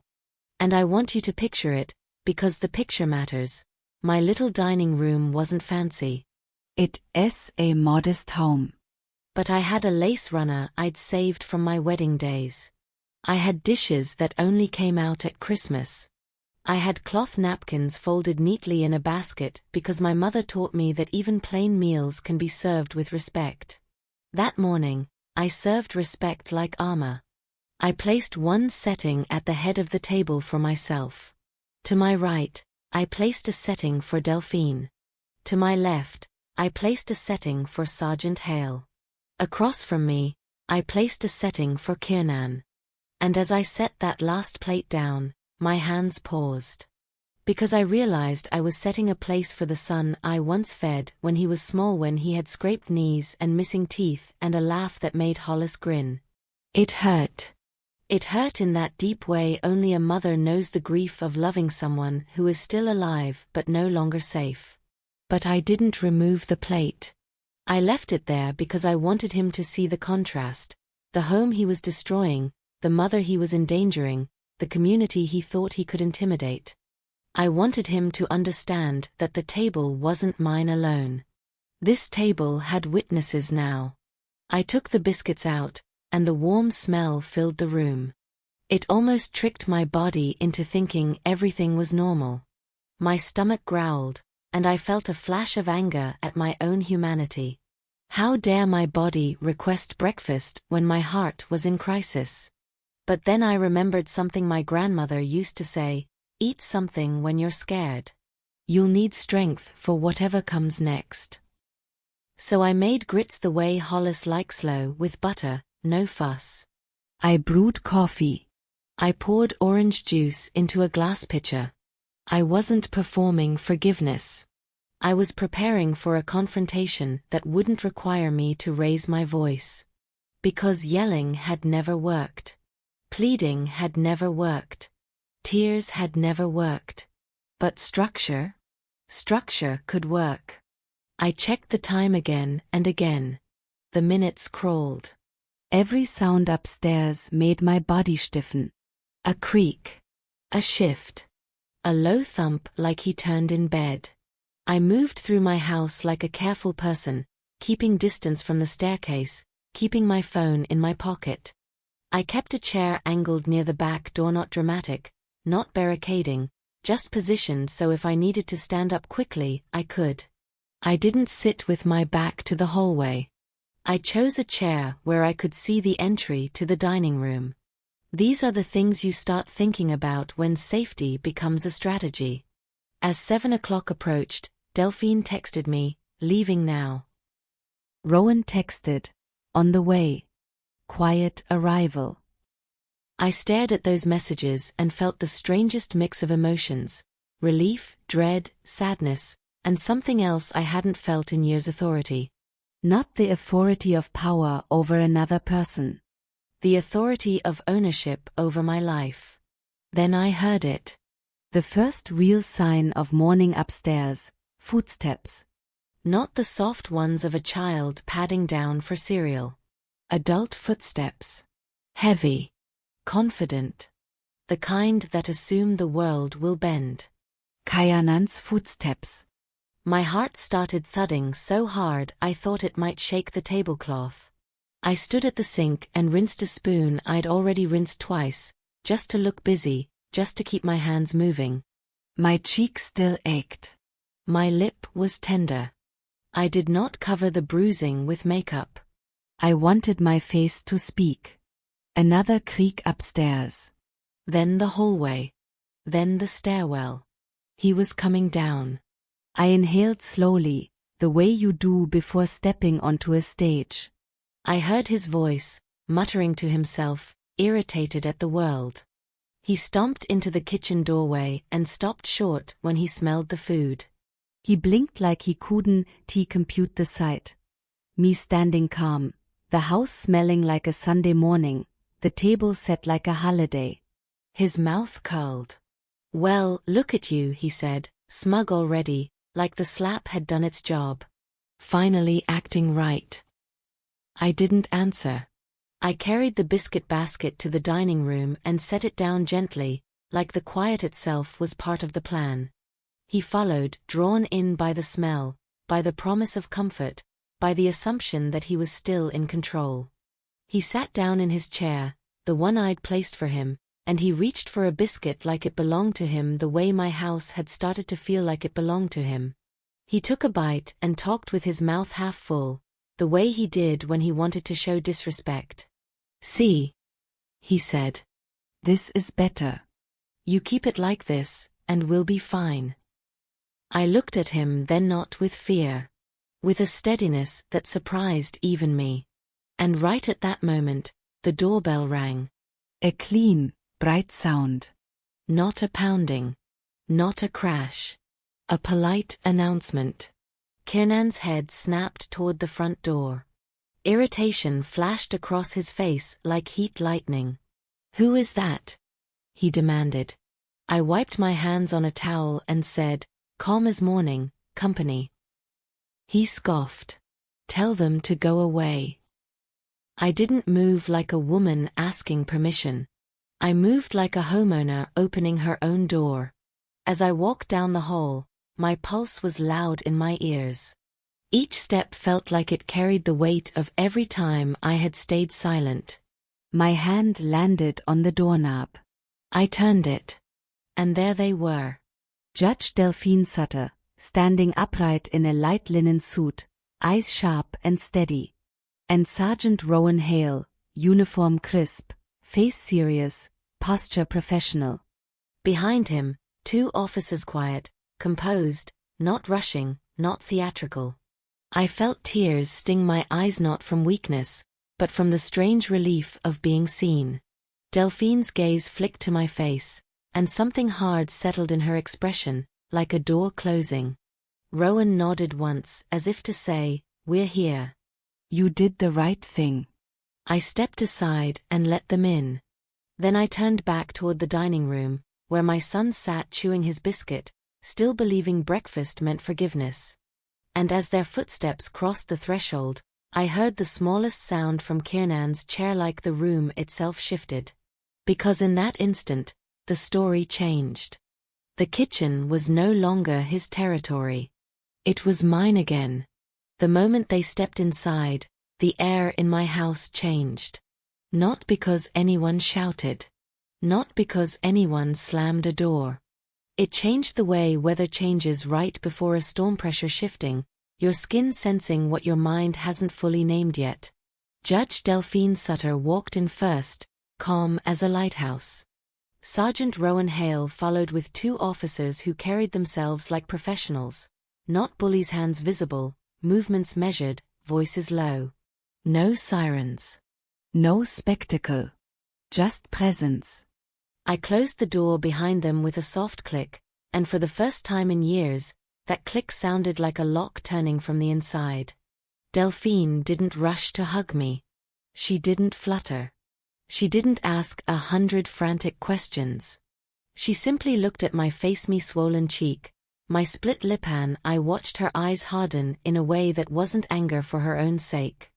And I want you to picture it, because the picture matters. My little dining room wasn't fancy. It is a modest home. But I had a lace runner I'd saved from my wedding days. I had dishes that only came out at Christmas. I had cloth napkins folded neatly in a basket because my mother taught me that even plain meals can be served with respect. That morning, I served respect like armor. I placed one setting at the head of the table for myself. To my right, I placed a setting for Delphine. To my left, I placed a setting for Sergeant Hale. Across from me, I placed a setting for Kiernan. And as I set that last plate down, my hands paused. Because I realized I was setting a place for the son I once fed when he was small, when he had scraped knees and missing teeth and a laugh that made Hollis grin. It hurt. It hurt in that deep way only a mother knows, the grief of loving someone who is still alive but no longer safe. But I didn't remove the plate. I left it there because I wanted him to see the contrast, the home he was destroying, the mother he was endangering, the community he thought he could intimidate. I wanted him to understand that the table wasn't mine alone. This table had witnesses now. I took the biscuits out, and the warm smell filled the room. It almost tricked my body into thinking everything was normal. My stomach growled, and I felt a flash of anger at my own humanity. How dare my body request breakfast when my heart was in crisis? But then I remembered something my grandmother used to say: eat something when you're scared. You'll need strength for whatever comes next. So I made grits the way Hollis likes, slow, with butter, no fuss. I brewed coffee. I poured orange juice into a glass pitcher. I wasn't performing forgiveness. I was preparing for a confrontation that wouldn't require me to raise my voice. Because yelling had never worked. Pleading had never worked. Tears had never worked. But structure? Structure could work. I checked the time again and again. The minutes crawled. Every sound upstairs made my body stiffen. A creak. A shift. A low thump like he turned in bed. I moved through my house like a careful person, keeping distance from the staircase, keeping my phone in my pocket. I kept a chair angled near the back door, not dramatic, not barricading, just positioned so if I needed to stand up quickly, I could. I didn't sit with my back to the hallway. I chose a chair where I could see the entry to the dining room. These are the things you start thinking about when safety becomes a strategy. As 7 o'clock approached, Delphine texted me, leaving now. Rowan texted, on the way. Quiet arrival. I stared at those messages and felt the strangest mix of emotions: relief, dread, sadness, and something else I hadn't felt in years: authority. Not the authority of power over another person. The authority of ownership over my life. Then I heard it. The first real sign of morning upstairs: footsteps. Not the soft ones of a child padding down for cereal. Adult footsteps. Heavy. Confident. The kind that assume the world will bend. Kayanan's footsteps. My heart started thudding so hard I thought it might shake the tablecloth. I stood at the sink and rinsed a spoon I'd already rinsed twice, just to look busy, just to keep my hands moving. My cheek still ached. My lip was tender. I did not cover the bruising with makeup. I wanted my face to speak. Another creak upstairs. Then the hallway. Then the stairwell. He was coming down. I inhaled slowly, the way you do before stepping onto a stage. I heard his voice, muttering to himself, irritated at the world. He stomped into the kitchen doorway and stopped short when he smelled the food. He blinked like he couldn't compute the sight. Me standing calm, the house smelling like a Sunday morning, the table set like a holiday. His mouth curled. "Well, look at you," he said, smug already, like the slap had done its job. Finally acting right. I didn't answer. I carried the biscuit basket to the dining room and set it down gently, like the quiet itself was part of the plan. He followed, drawn in by the smell, by the promise of comfort, by the assumption that he was still in control. He sat down in his chair, the one I'd placed for him, and he reached for a biscuit like it belonged to him the way my house had started to feel like it belonged to him. He took a bite and talked with his mouth half full, the way he did when he wanted to show disrespect. "See," he said. "This is better. You keep it like this, and we'll be fine." I looked at him then, not with fear. With a steadiness that surprised even me. And right at that moment, the doorbell rang. A clean, bright sound. Not a pounding. Not a crash. A polite announcement. Kiernan's head snapped toward the front door. Irritation flashed across his face like heat lightning. "Who is that?" he demanded. I wiped my hands on a towel and said, calm as morning, "Company." He scoffed. "Tell them to go away." I didn't move like a woman asking permission. I moved like a homeowner opening her own door. As I walked down the hall, my pulse was loud in my ears. Each step felt like it carried the weight of every time I had stayed silent. My hand landed on the doorknob. I turned it. And there they were. Judge Delphine Sutter, standing upright in a light linen suit, eyes sharp and steady. And Sergeant Rowan Hale, uniform crisp, face serious, posture professional. Behind him, two officers, quiet, composed, not rushing, not theatrical. I felt tears sting my eyes, not from weakness, but from the strange relief of being seen. Delphine's gaze flicked to my face, and something hard settled in her expression, like a door closing. Rowan nodded once, as if to say, "We're here." "You did the right thing." I stepped aside and let them in. Then I turned back toward the dining room, where my son sat chewing his biscuit, still believing breakfast meant forgiveness. And as their footsteps crossed the threshold, I heard the smallest sound from Kiernan's chair, like the room itself shifted. Because in that instant, the story changed. The kitchen was no longer his territory. It was mine again. The moment they stepped inside, the air in my house changed. Not because anyone shouted. Not because anyone slammed a door. It changed the way weather changes right before a storm, pressure shifting, your skin sensing what your mind hasn't fully named yet. Judge Delphine Sutter walked in first, calm as a lighthouse. Sergeant Rowan Hale followed with two officers who carried themselves like professionals. Not bullies, hands visible, movements measured, voices low. No sirens. No spectacle. Just presence. I closed the door behind them with a soft click, and for the first time in years, that click sounded like a lock turning from the inside. Delphine didn't rush to hug me. She didn't flutter. She didn't ask 100 frantic questions. She simply looked at my face, me swollen cheek, my split lip, and I watched her eyes harden in a way that wasn't anger for her own sake.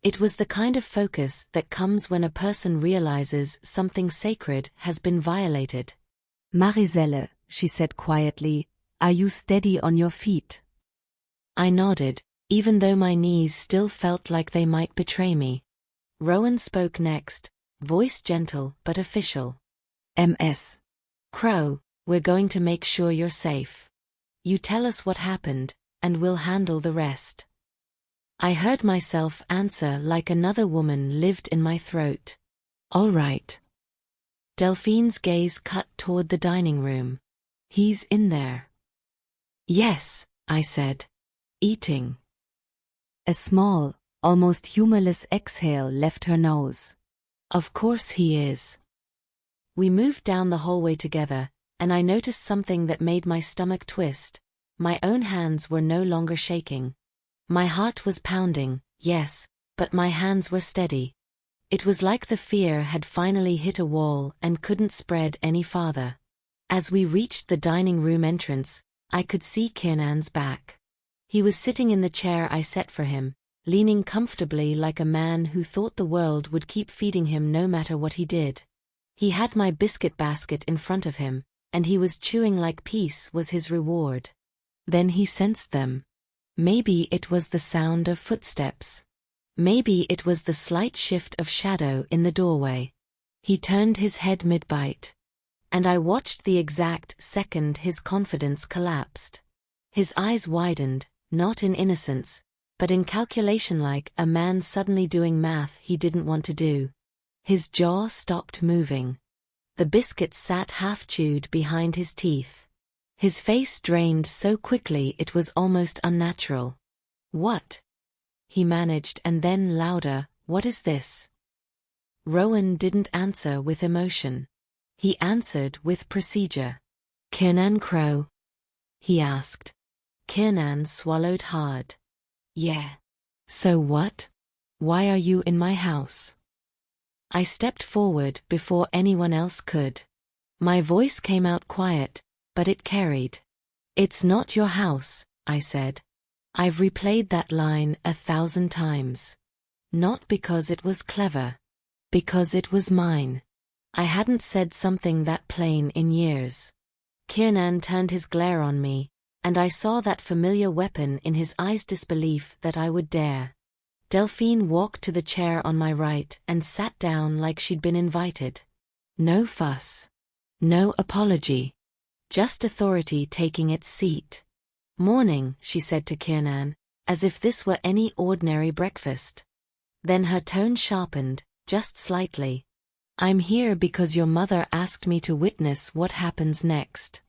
It was the kind of focus that comes when a person realizes something sacred has been violated. "Mariselle," she said quietly, Are you steady on your feet? I nodded, even though my knees still felt like they might betray me. Rowan spoke next, voice gentle but official. MS. Crow, we're going to make sure you're safe. You tell us what happened, and we'll handle the rest. I heard myself answer like another woman lived in my throat. All right. Delphine's gaze cut toward the dining room. He's in there. Yes, I said. Eating. A small, almost humorless exhale left her nose. Of course he is. We moved down the hallway together, and I noticed something that made my stomach twist. My own hands were no longer shaking. My heart was pounding, yes, but my hands were steady. It was like the fear had finally hit a wall and couldn't spread any farther. As we reached the dining room entrance, I could see Kiernan's back. He was sitting in the chair I set for him, leaning comfortably like a man who thought the world would keep feeding him no matter what he did. He had my biscuit basket in front of him, and he was chewing like peace was his reward. Then he sensed them. Maybe it was the sound of footsteps. Maybe it was the slight shift of shadow in the doorway. He turned his head mid-bite. And I watched the exact second his confidence collapsed. His eyes widened, not in innocence, but in calculation, like a man suddenly doing math he didn't want to do. His jaw stopped moving. The biscuit sat half-chewed behind his teeth. His face drained so quickly it was almost unnatural. What? He managed, and then louder, what is this? Rowan didn't answer with emotion. He answered with procedure. Kiernan Crow? He asked. Kiernan swallowed hard. Yeah. So what? Why are you in my house? I stepped forward before anyone else could. My voice came out quiet, but it carried. It's not your house, I said. I've replayed that line 1,000 times. Not because it was clever. Because it was mine. I hadn't said something that plain in years. Kiernan turned his glare on me, and I saw that familiar weapon in his eyes, disbelief that I would dare. Delphine walked to the chair on my right and sat down like she'd been invited. No fuss. No apology. Just authority taking its seat. Morning, she said to Kiernan, as if this were any ordinary breakfast. Then her tone sharpened, just slightly. I'm here because your mother asked me to witness what happens next.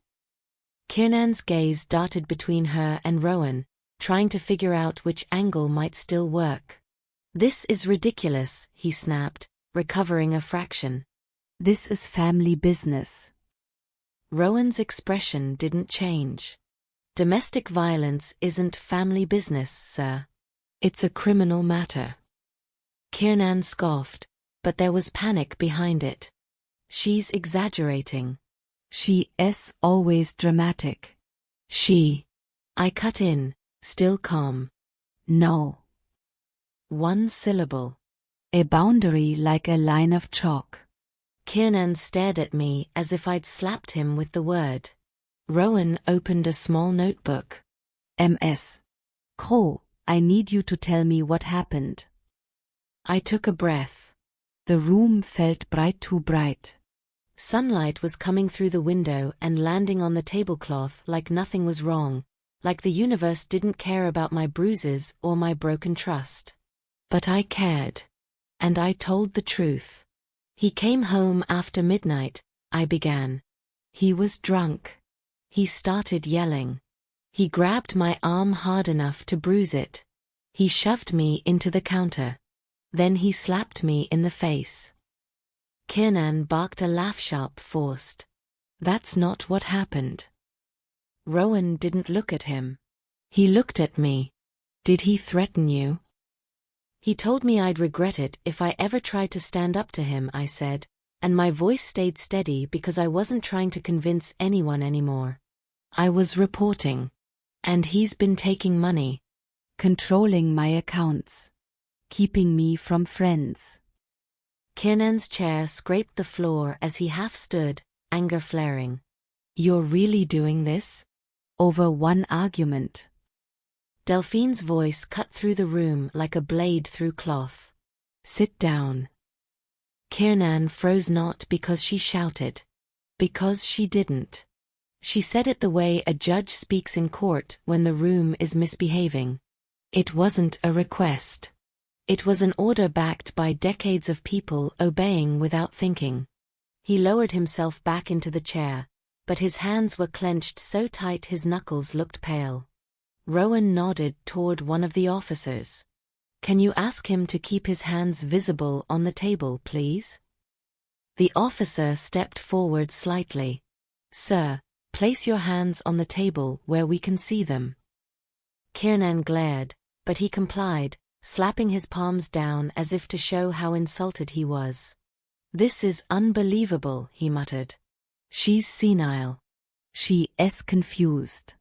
Kiernan's gaze darted between her and Rowan, trying to figure out which angle might still work. This is ridiculous, he snapped, recovering a fraction. This is family business. Rowan's expression didn't change. Domestic violence isn't family business, sir. It's a criminal matter. Kiernan scoffed, but there was panic behind it. She's exaggerating. She is always dramatic. I cut in, still calm. No. One syllable. A boundary like a line of chalk. Kiernan stared at me as if I'd slapped him with the word. Rowan opened a small notebook. MS. Crow, I need you to tell me what happened. I took a breath. The room felt too bright. Sunlight was coming through the window and landing on the tablecloth like nothing was wrong, like the universe didn't care about my bruises or my broken trust. But I cared. And I told the truth. He came home after midnight, I began. He was drunk. He started yelling. He grabbed my arm hard enough to bruise it. He shoved me into the counter. Then he slapped me in the face. Kiernan barked a laugh, sharp, forced. That's not what happened. Rowan didn't look at him. He looked at me. Did he threaten you? He told me I'd regret it if I ever tried to stand up to him, I said, and my voice stayed steady because I wasn't trying to convince anyone anymore. I was reporting. And he's been taking money. Controlling my accounts. Keeping me from friends. Kiernan's chair scraped the floor as he half stood, anger flaring. You're really doing this? Over one argument. Delphine's voice cut through the room like a blade through cloth. Sit down. Kiernan froze, not because she shouted. Because she didn't. She said it the way a judge speaks in court when the room is misbehaving. It wasn't a request. It was an order backed by decades of people obeying without thinking. He lowered himself back into the chair, but his hands were clenched so tight his knuckles looked pale. Rowan nodded toward one of the officers. Can you ask him to keep his hands visible on the table, please? The officer stepped forward slightly. Sir, place your hands on the table where we can see them. Kiernan glared, but he complied, slapping his palms down as if to show how insulted he was. This is unbelievable, he muttered. She's senile. She's confused.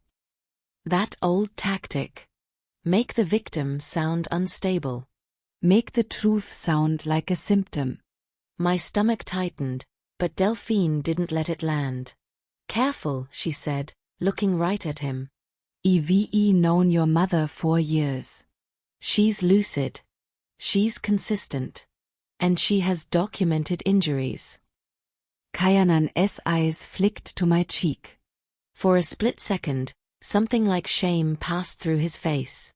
That old tactic. Make the victim sound unstable. Make the truth sound like a symptom. My stomach tightened, but Delphine didn't let it land. Careful, she said, looking right at him. I've known your mother for years. She's lucid. She's consistent. And she has documented injuries. Kiernan's eyes flicked to my cheek. For a split second, something like shame passed through his face.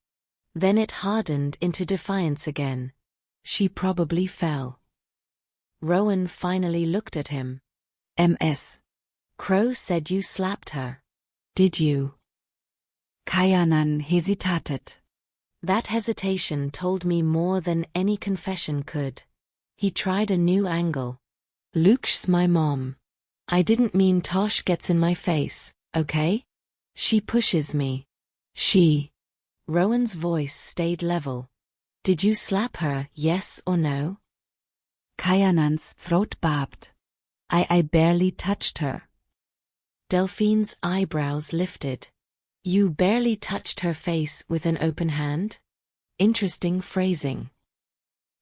Then it hardened into defiance again. She probably fell. Rowan finally looked at him. Ms. Crow said you slapped her. Did you? Kiernan hesitated. That hesitation told me more than any confession could. He tried a new angle. Luke's my mom. I didn't mean Tosh gets in my face, okay? She pushes me. She. Rowan's voice stayed level. Did you slap her, yes or no? Kiernan's throat barbed. I barely touched her. Delphine's eyebrows lifted. You barely touched her face with an open hand? Interesting phrasing.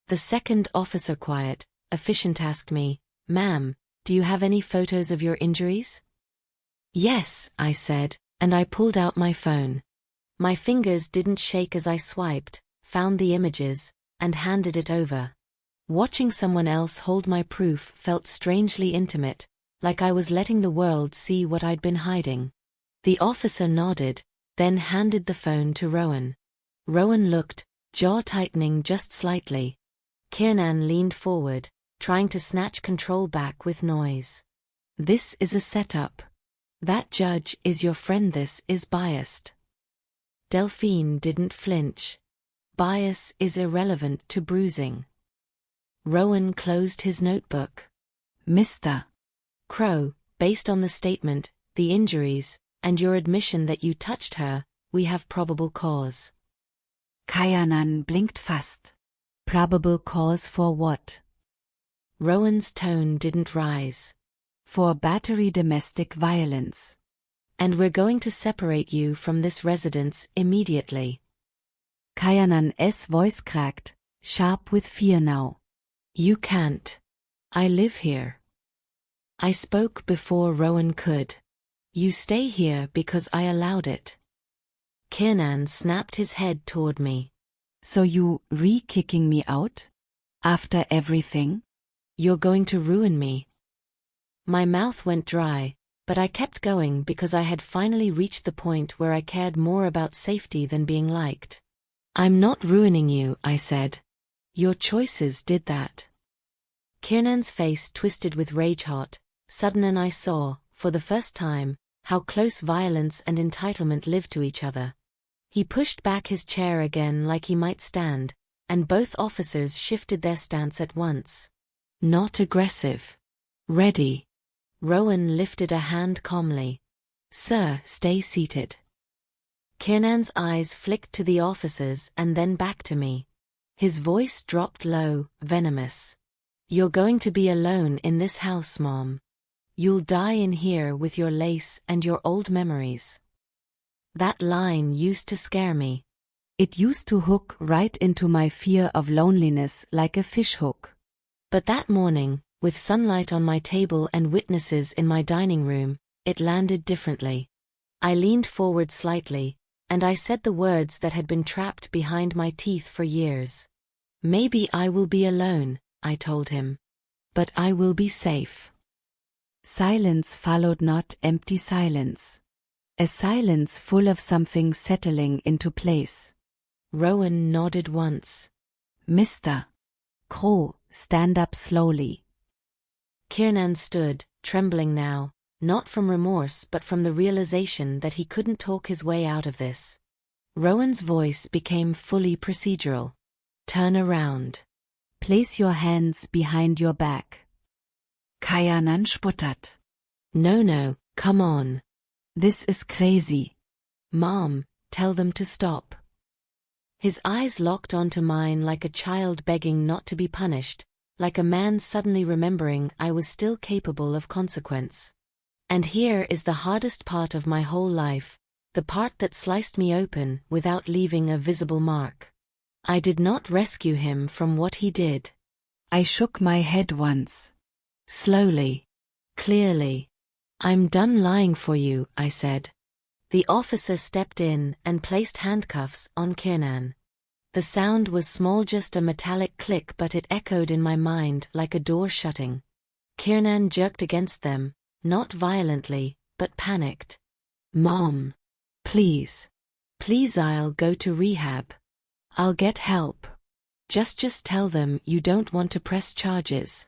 The second officer, quiet, efficient, asked me, Ma'am, do you have any photos of your injuries? Yes, I said, and I pulled out my phone. My fingers didn't shake as I swiped, found the images, and handed it over. Watching someone else hold my proof felt strangely intimate, like I was letting the world see what I'd been hiding. The officer nodded, then handed the phone to Rowan. Rowan looked, jaw tightening just slightly. Kiernan leaned forward, trying to snatch control back with noise. This is a setup. That judge is your friend. This is biased. Delphine didn't flinch. Bias is irrelevant to bruising. Rowan closed his notebook. Mr. Crow, based on the statement, the injuries, and your admission that you touched her, we have probable cause. Kiernan blinked fast. Probable cause for what? Rowan's tone didn't rise. For battery, domestic violence. And we're going to separate you from this residence immediately. Kiernan's voice cracked, sharp with fear now. You can't. I live here. I spoke before Rowan could. You stay here because I allowed it. Kiernan snapped his head toward me. So you re-kicking me out? After everything? You're going to ruin me. My mouth went dry, but I kept going because I had finally reached the point where I cared more about safety than being liked. I'm not ruining you, I said. Your choices did that. Kiernan's face twisted with rage hot, sudden, and I saw, for the first time, how close violence and entitlement live to each other. He pushed back his chair again like he might stand, and both officers shifted their stance at once. Not aggressive. Ready. Rowan lifted a hand calmly. Sir, stay seated. Kiernan's eyes flicked to the officers and then back to me. His voice dropped low, venomous. You're going to be alone in this house, Mom. You'll die in here with your lace and your old memories. That line used to scare me. It used to hook right into my fear of loneliness like a fishhook. But that morning, with sunlight on my table and witnesses in my dining room, it landed differently. I leaned forward slightly, and I said the words that had been trapped behind my teeth for years. Maybe I will be alone, I told him. But I will be safe. Silence followed, not empty silence. A silence full of something settling into place. Rowan nodded once. Mr. Crow, stand up slowly. Kiernan stood, trembling now, not from remorse but from the realization that he couldn't talk his way out of this. Rowan's voice became fully procedural. Turn around. Place your hands behind your back. Kiernan sputtert. No, come on. This is crazy. Mom, tell them to stop. His eyes locked onto mine like a child begging not to be punished, like a man suddenly remembering I was still capable of consequence. And here is the hardest part of my whole life, the part that sliced me open without leaving a visible mark. I did not rescue him from what he did. I shook my head once. Slowly. Clearly. I'm done lying for you, I said. The officer stepped in and placed handcuffs on Kiernan. The sound was small, just a metallic click, but it echoed in my mind like a door shutting. Kiernan jerked against them, not violently, but panicked. Mom. Please. Please, I'll go to rehab. I'll get help. Just tell them you don't want to press charges.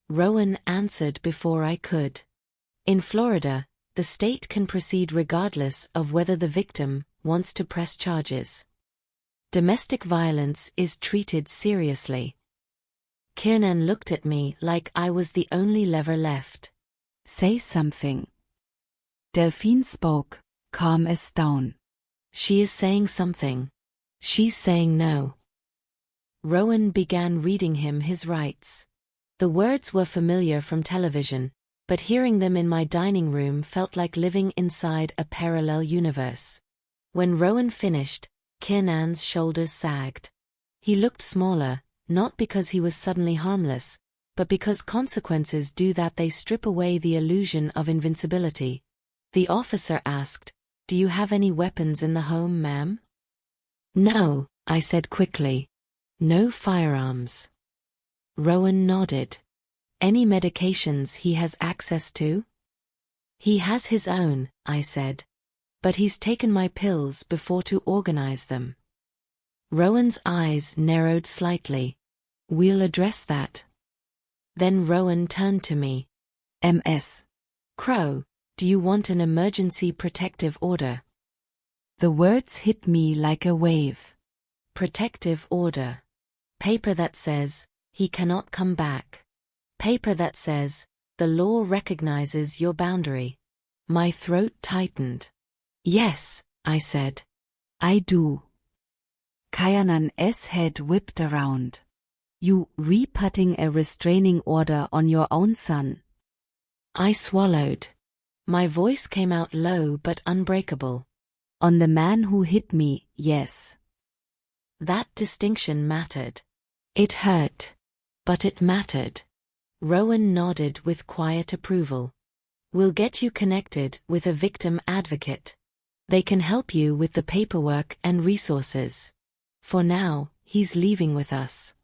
Rowan answered before I could. In Florida, the state can proceed regardless of whether the victim wants to press charges. Domestic violence is treated seriously. Kiernan looked at me like I was the only lever left. Say something. Delphine spoke, calm as stone. She is saying something. She's saying no. Rowan began reading him his rights. The words were familiar from television, but hearing them in my dining room felt like living inside a parallel universe. When Rowan finished, Kiernan's shoulders sagged. He looked smaller, not because he was suddenly harmless, but because consequences do that. They strip away the illusion of invincibility. The officer asked, "Do you have any weapons in the home, ma'am?" "No," I said quickly. "No firearms." Rowan nodded. "Any medications he has access to?" "He has his own," I said. "But he's taken my pills before to organize them." Rowan's eyes narrowed slightly. "We'll address that." Then Rowan turned to me. "Ms. Crow, do you want an emergency protective order?" The words hit me like a wave. Protective order. Paper that says, he cannot come back. Paper that says, the law recognizes your boundary. My throat tightened. "Yes," I said. "I do." Kiernan's head whipped around. "You re-putting a restraining order on your own son?" I swallowed. My voice came out low but unbreakable. "On the man who hit me, yes." That distinction mattered. It hurt. But it mattered. Rowan nodded with quiet approval. "We'll get you connected with a victim advocate. They can help you with the paperwork and resources. For now, he's leaving with us."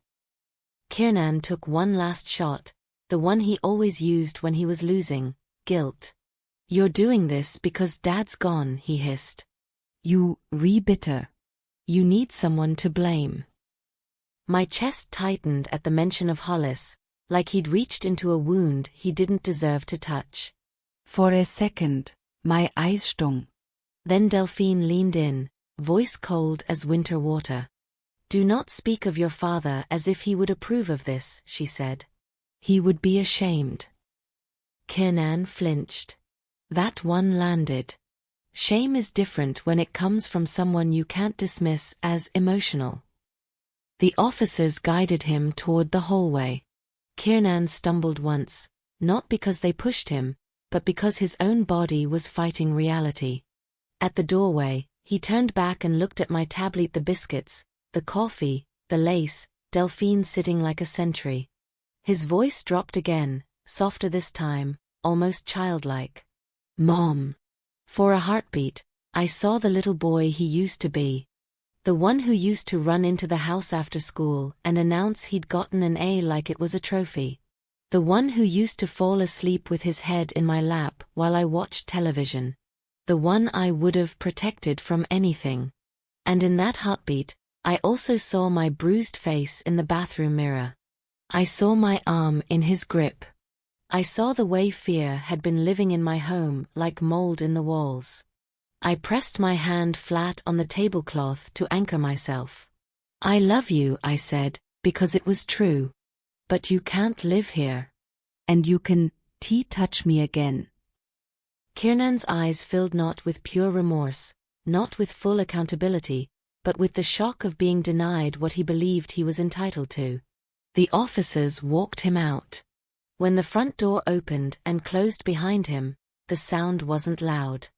Kiernan took one last shot, the one he always used when he was losing, guilt. "You're doing this because Dad's gone," he hissed. "You re-bitter. You need someone to blame." My chest tightened at the mention of Hollis, like he'd reached into a wound he didn't deserve to touch. For a second, my eyes stung. Then Delphine leaned in, voice cold as winter water. "Do not speak of your father as if he would approve of this," she said. "He would be ashamed." Kiernan flinched. That one landed. Shame is different when it comes from someone you can't dismiss as emotional. The officers guided him toward the hallway. Kiernan stumbled once, not because they pushed him, but because his own body was fighting reality. At the doorway, he turned back and looked at my tablet, the biscuits, the coffee, the lace, Delphine sitting like a sentry. His voice dropped again, softer this time, almost childlike. "Mom. For a heartbeat, I saw the little boy he used to be. The one who used to run into the house after school and announce he'd gotten an A like it was a trophy. The one who used to fall asleep with his head in my lap while I watched television. The one I would have protected from anything. And in that heartbeat, I also saw my bruised face in the bathroom mirror. I saw my arm in his grip. I saw the way fear had been living in my home like mold in the walls. I pressed my hand flat on the tablecloth to anchor myself. I love you, I said, because it was true. But you can't live here. And you can touch me again. Kiernan's eyes filled not with pure remorse, not with full accountability, but with the shock of being denied what he believed he was entitled to. The officers walked him out. When the front door opened and closed behind him, the sound wasn't loud.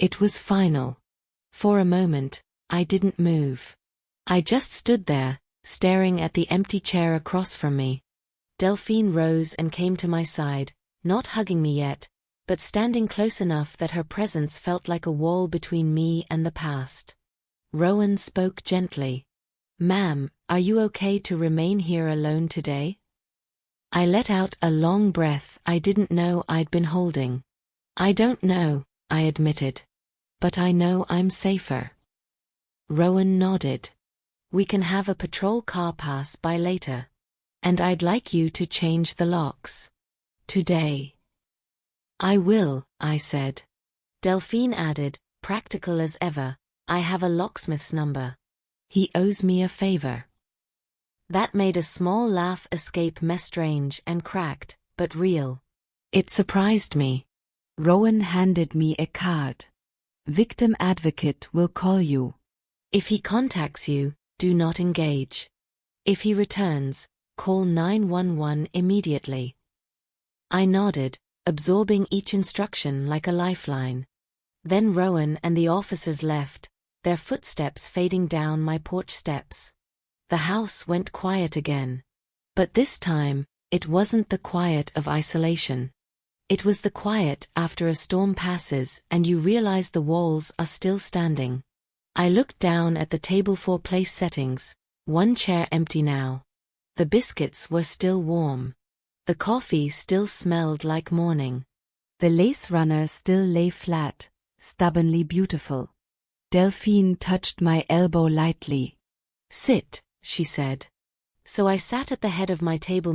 It was final. For a moment, I didn't move. I just stood there, staring at the empty chair across from me. Delphine rose and came to my side, not hugging me yet, but standing close enough that her presence felt like a wall between me and the past. Rowan spoke gently. "Ma'am, are you okay to remain here alone today?" I let out a long breath I didn't know I'd been holding. "I don't know," I admitted. "But I know I'm safer." Rowan nodded. "We can have a patrol car pass by later. And I'd like you to change the locks. Today." "I will," I said. Delphine added, practical as ever, "I have a locksmith's number. He owes me a favor." That made a small laugh escape strange and cracked, but real. It surprised me. Rowan handed me a card. "Victim advocate will call you. If he contacts you, do not engage. If he returns, call 911 immediately." I nodded, absorbing each instruction like a lifeline. Then Rowan and the officers left, their footsteps fading down my porch steps. The house went quiet again. But this time, it wasn't the quiet of isolation. It was the quiet after a storm passes and you realize the walls are still standing. I looked down at the table for place settings, one chair empty now. The biscuits were still warm. The coffee still smelled like morning. The lace runner still lay flat, stubbornly beautiful. Delphine touched my elbow lightly. "Sit," she said. So I sat at the head of my table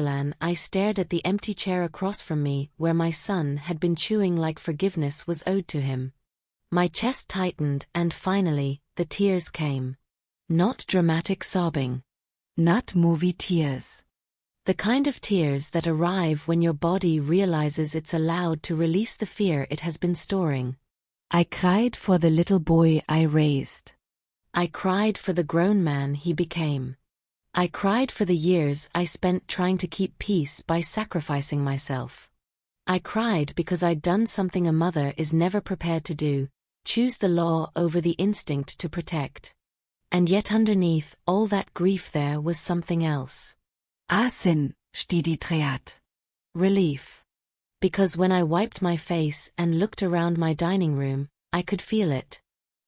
and I stared at the empty chair across from me where my son had been chewing like forgiveness was owed to him. My chest tightened and finally, the tears came. Not dramatic sobbing. Not movie tears. The kind of tears that arrive when your body realizes it's allowed to release the fear it has been storing. I cried for the little boy I raised. I cried for the grown man he became. I cried for the years I spent trying to keep peace by sacrificing myself. I cried because I'd done something a mother is never prepared to do, choose the law over the instinct to protect. And yet underneath all that grief there was something else. Asin, stiditreat. Relief. Because when I wiped my face and looked around my dining room, I could feel it.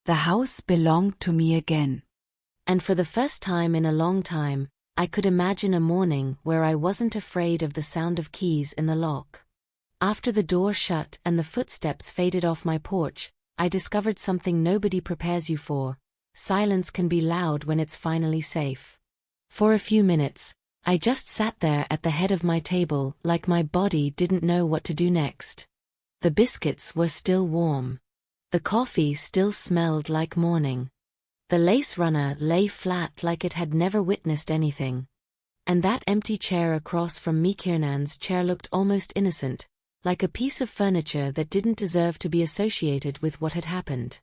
The house belonged to me again. And for the first time in a long time, I could imagine a morning where I wasn't afraid of the sound of keys in the lock. After the door shut and the footsteps faded off my porch, I discovered something nobody prepares you for. Silence can be loud when it's finally safe. For a few minutes, I just sat there at the head of my table like my body didn't know what to do next. The biscuits were still warm. The coffee still smelled like morning. The lace runner lay flat like it had never witnessed anything. And that empty chair across from me, Kiernan's chair, looked almost innocent, like a piece of furniture that didn't deserve to be associated with what had happened.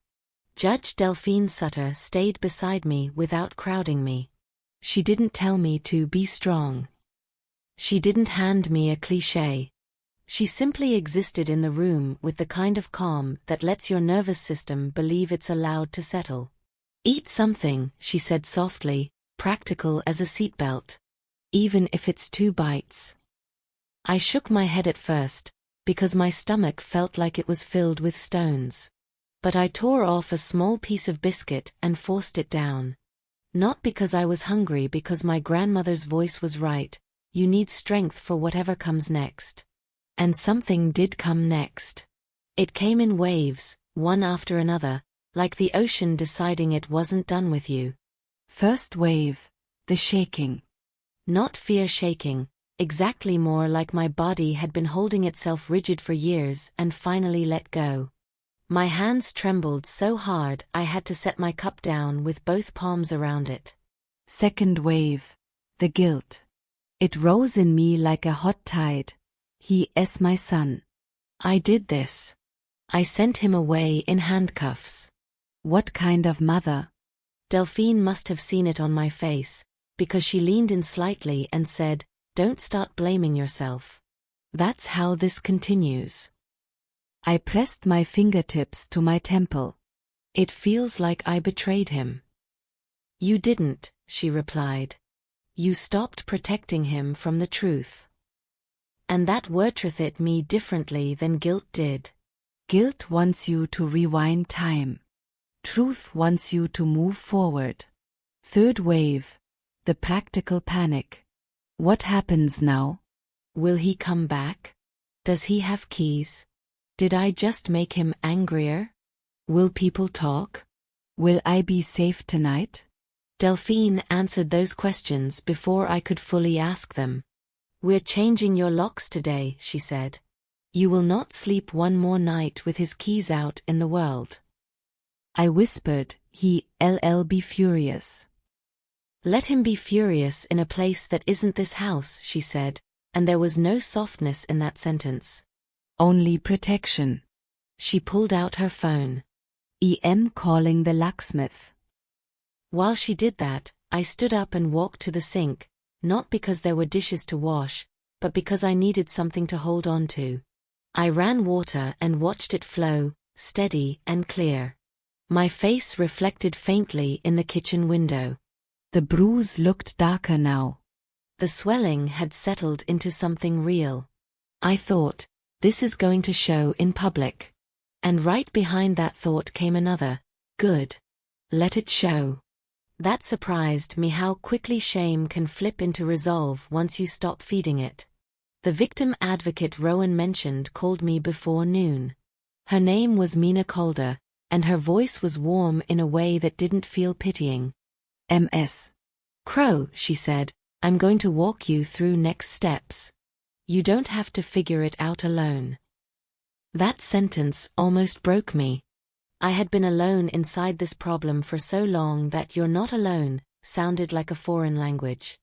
Judge Delphine Sutter stayed beside me without crowding me. She didn't tell me to be strong. She didn't hand me a cliché. She simply existed in the room with the kind of calm that lets your nervous system believe it's allowed to settle. "Eat something," she said softly, practical as a seatbelt. "Even if it's 2 bites." I shook my head at first, because my stomach felt like it was filled with stones. But I tore off a small piece of biscuit and forced it down. Not because I was hungry, because my grandmother's voice was right, you need strength for whatever comes next. And something did come next. It came in waves, one after another, like the ocean deciding it wasn't done with you. First wave, the shaking. Not fear shaking, exactly more like my body had been holding itself rigid for years and finally let go. My hands trembled so hard I had to set my cup down with both palms around it. Second wave, the guilt. It rose in me like a hot tide. He is my son. I did this. I sent him away in handcuffs. What kind of mother? Delphine must have seen it on my face, because she leaned in slightly and said, "Don't start blaming yourself. That's how this continues." I pressed my fingertips to my temple. It feels like I betrayed him. You didn't, she replied. You stopped protecting him from the truth. And that treated me differently than guilt did. Guilt wants you to rewind time. Truth wants you to move forward. Third wave, the practical panic. What happens now? Will he come back? Does he have keys? Did I just make him angrier? Will people talk? Will I be safe tonight? Delphine answered those questions before I could fully ask them. We're changing your locks today, she said. You will not sleep one more night with his keys out in the world. I whispered, he'll be furious. Let him be furious in a place that isn't this house, she said, and there was no softness in that sentence. Only protection. She pulled out her phone. I'm calling the locksmith. While she did that, I stood up and walked to the sink, not because there were dishes to wash, but because I needed something to hold on to. I ran water and watched it flow, steady and clear. My face reflected faintly in the kitchen window. The bruise looked darker now. The swelling had settled into something real. I thought, this is going to show in public. And right behind that thought came another, good. Let it show. That surprised me how quickly shame can flip into resolve once you stop feeding it. The victim advocate Rowan mentioned called me before noon. Her name was Mina Calder, and her voice was warm in a way that didn't feel pitying. Ms. Crow, she said, I'm going to walk you through next steps. You don't have to figure it out alone. That sentence almost broke me. I had been alone inside this problem for so long that "you're not alone" sounded like a foreign language.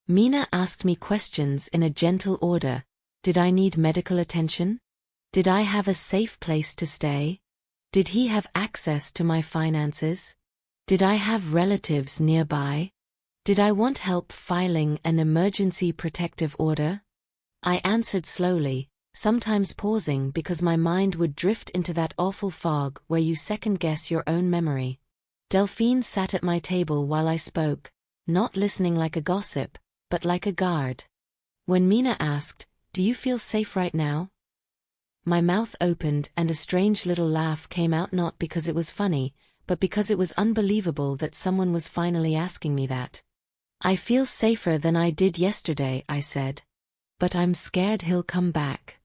Mina asked me questions in a gentle order. Did I need medical attention? Did I have a safe place to stay? Did he have access to my finances? Did I have relatives nearby? Did I want help filing an emergency protective order? I answered slowly, sometimes pausing because my mind would drift into that awful fog where you second-guess your own memory. Delphine sat at my table while I spoke, not listening like a gossip, but like a guard. When Mina asked, "Do you feel safe right now?" my mouth opened and a strange little laugh came out, not because it was funny, but because it was unbelievable that someone was finally asking me that. I feel safer than I did yesterday, I said. But I'm scared he'll come back.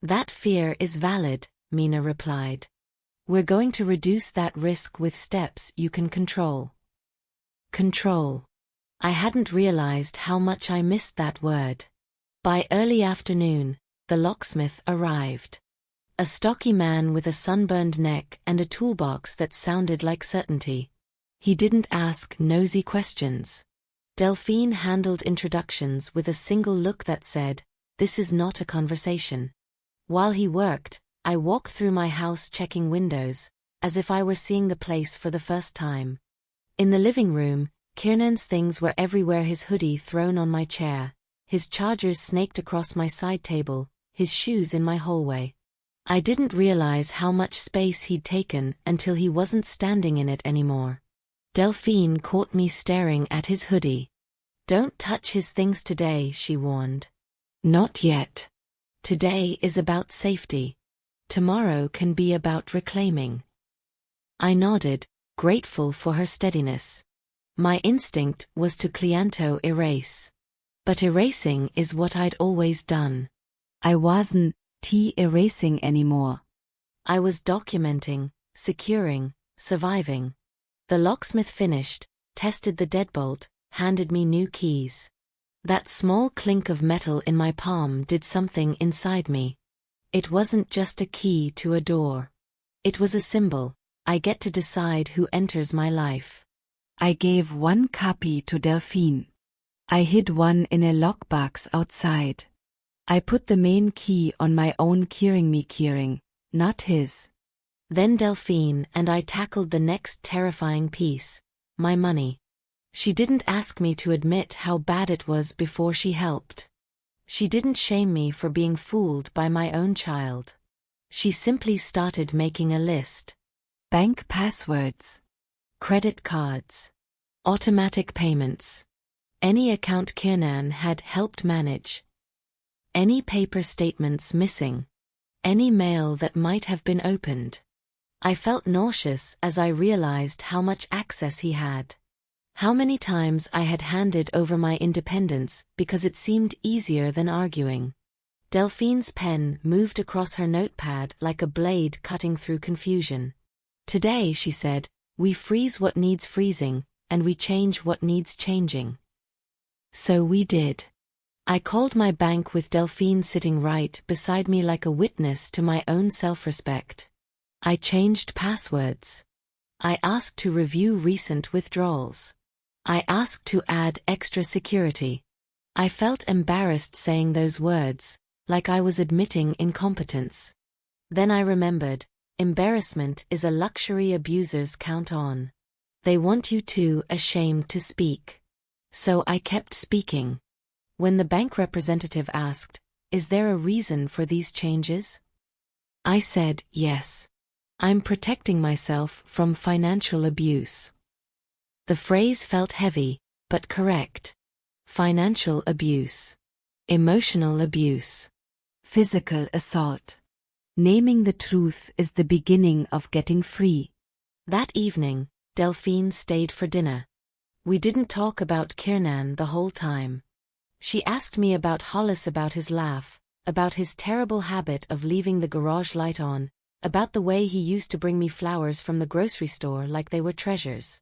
That fear is valid, Mina replied. We're going to reduce that risk with steps you can control. Control. I hadn't realized how much I missed that word. By early afternoon, the locksmith arrived. A stocky man with a sunburned neck and a toolbox that sounded like certainty. He didn't ask nosy questions. Delphine handled introductions with a single look that said, "This is not a conversation." While he worked, I walked through my house checking windows, as if I were seeing the place for the first time. In the living room, Kiernan's things were everywhere, his hoodie thrown on my chair, his chargers snaked across my side table, his shoes in my hallway. I didn't realize how much space he'd taken until he wasn't standing in it anymore. Delphine caught me staring at his hoodie. Don't touch his things today, she warned. Not yet. Today is about safety. Tomorrow can be about reclaiming. I nodded, grateful for her steadiness. My instinct was to Cleanto erase. But erasing is what I'd always done. I wasn't erasing anymore. I was documenting, securing, surviving. The locksmith finished, tested the deadbolt, handed me new keys. That small clink of metal in my palm did something inside me. It wasn't just a key to a door. It was a symbol. I get to decide who enters my life. I gave one copy to Delphine. I hid one in a lockbox outside. I put the main key on my own keyring, not his. Then Delphine and I tackled the next terrifying piece, my money. She didn't ask me to admit how bad it was before she helped. She didn't shame me for being fooled by my own child. She simply started making a list. Bank passwords. Credit cards. Automatic payments. Any account Kiernan had helped manage. Any paper statements missing. Any mail that might have been opened. I felt nauseous as I realized how much access he had. How many times I had handed over my independence because it seemed easier than arguing. Delphine's pen moved across her notepad like a blade cutting through confusion. Today, she said, we freeze what needs freezing, and we change what needs changing. So we did. I called my bank with Delphine sitting right beside me like a witness to my own self-respect. I changed passwords. I asked to review recent withdrawals. I asked to add extra security. I felt embarrassed saying those words, like I was admitting incompetence. Then I remembered, embarrassment is a luxury abusers count on. They want you too ashamed to speak. So I kept speaking. When the bank representative asked, "Is there a reason for these changes?" I said, "Yes. I'm protecting myself from financial abuse." The phrase felt heavy, but correct. Financial abuse. Emotional abuse. Physical assault. Naming the truth is the beginning of getting free. That evening, Delphine stayed for dinner. We didn't talk about Kiernan the whole time. She asked me about Hollis, about his laugh, about his terrible habit of leaving the garage light on, about the way he used to bring me flowers from the grocery store like they were treasures.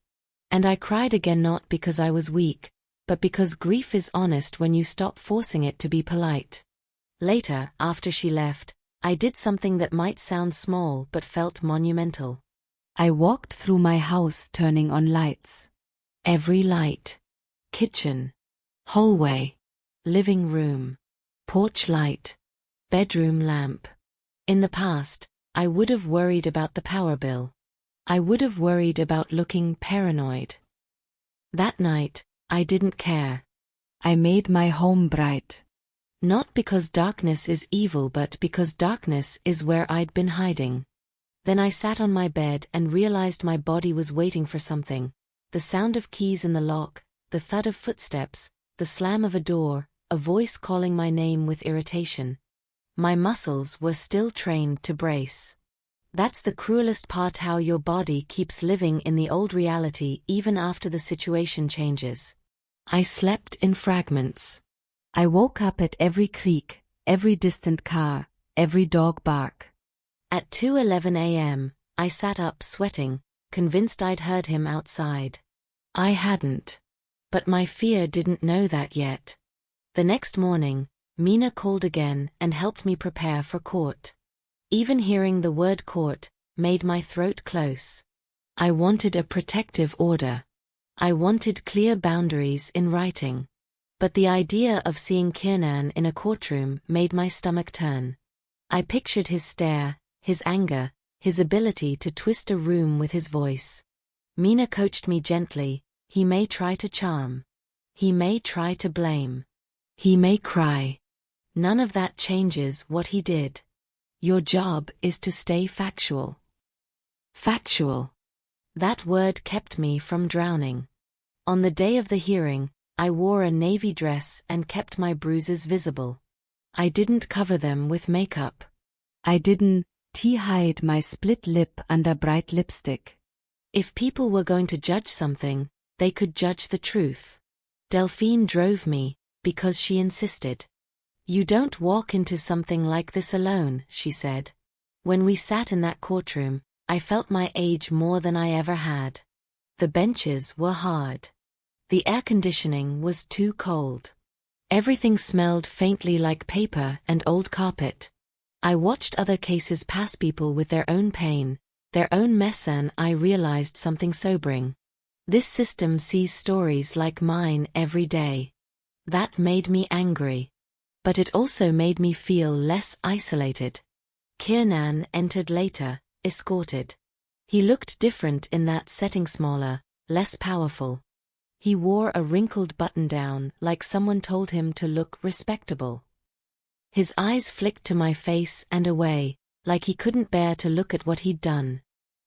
And I cried again, not because I was weak, but because grief is honest when you stop forcing it to be polite. Later, after she left, I did something that might sound small but felt monumental. I walked through my house turning on lights. Every light. Kitchen. Hallway. Living room. Porch light. Bedroom lamp. In the past, I would have worried about the power bill. I would have worried about looking paranoid. That night, I didn't care. I made my home bright. Not because darkness is evil, but because darkness is where I'd been hiding. Then I sat on my bed and realized my body was waiting for something. The sound of keys in the lock, the thud of footsteps, the slam of a door, a voice calling my name with irritation. My muscles were still trained to brace. That's the cruelest part, how your body keeps living in the old reality even after the situation changes. I slept in fragments. I woke up at every creak, every distant car, every dog bark. At 2:11 a.m., I sat up sweating, convinced I'd heard him outside. I hadn't. But my fear didn't know that yet. The next morning, Mina called again and helped me prepare for court. Even hearing the word court made my throat close. I wanted a protective order. I wanted clear boundaries in writing. But the idea of seeing Kiernan in a courtroom made my stomach turn. I pictured his stare, his anger, his ability to twist a room with his voice. Mina coached me gently. He may try to charm. He may try to blame. He may cry. None of that changes what he did. Your job is to stay factual. Factual. That word kept me from drowning. On the day of the hearing, I wore a navy dress and kept my bruises visible. I didn't cover them with makeup. I didn't hide my split lip under bright lipstick. If people were going to judge something, they could judge the truth. Delphine drove me, because she insisted. You don't walk into something like this alone, she said. When we sat in that courtroom, I felt my age more than I ever had. The benches were hard. The air conditioning was too cold. Everything smelled faintly like paper and old carpet. I watched other cases pass, people with their own pain, their own mess, and I realized something sobering. This system sees stories like mine every day. That made me angry. But it also made me feel less isolated. Kiernan entered later, escorted. He looked different in that setting, smaller, less powerful. He wore a wrinkled button-down, like someone told him to look respectable. His eyes flicked to my face and away, like he couldn't bear to look at what he'd done.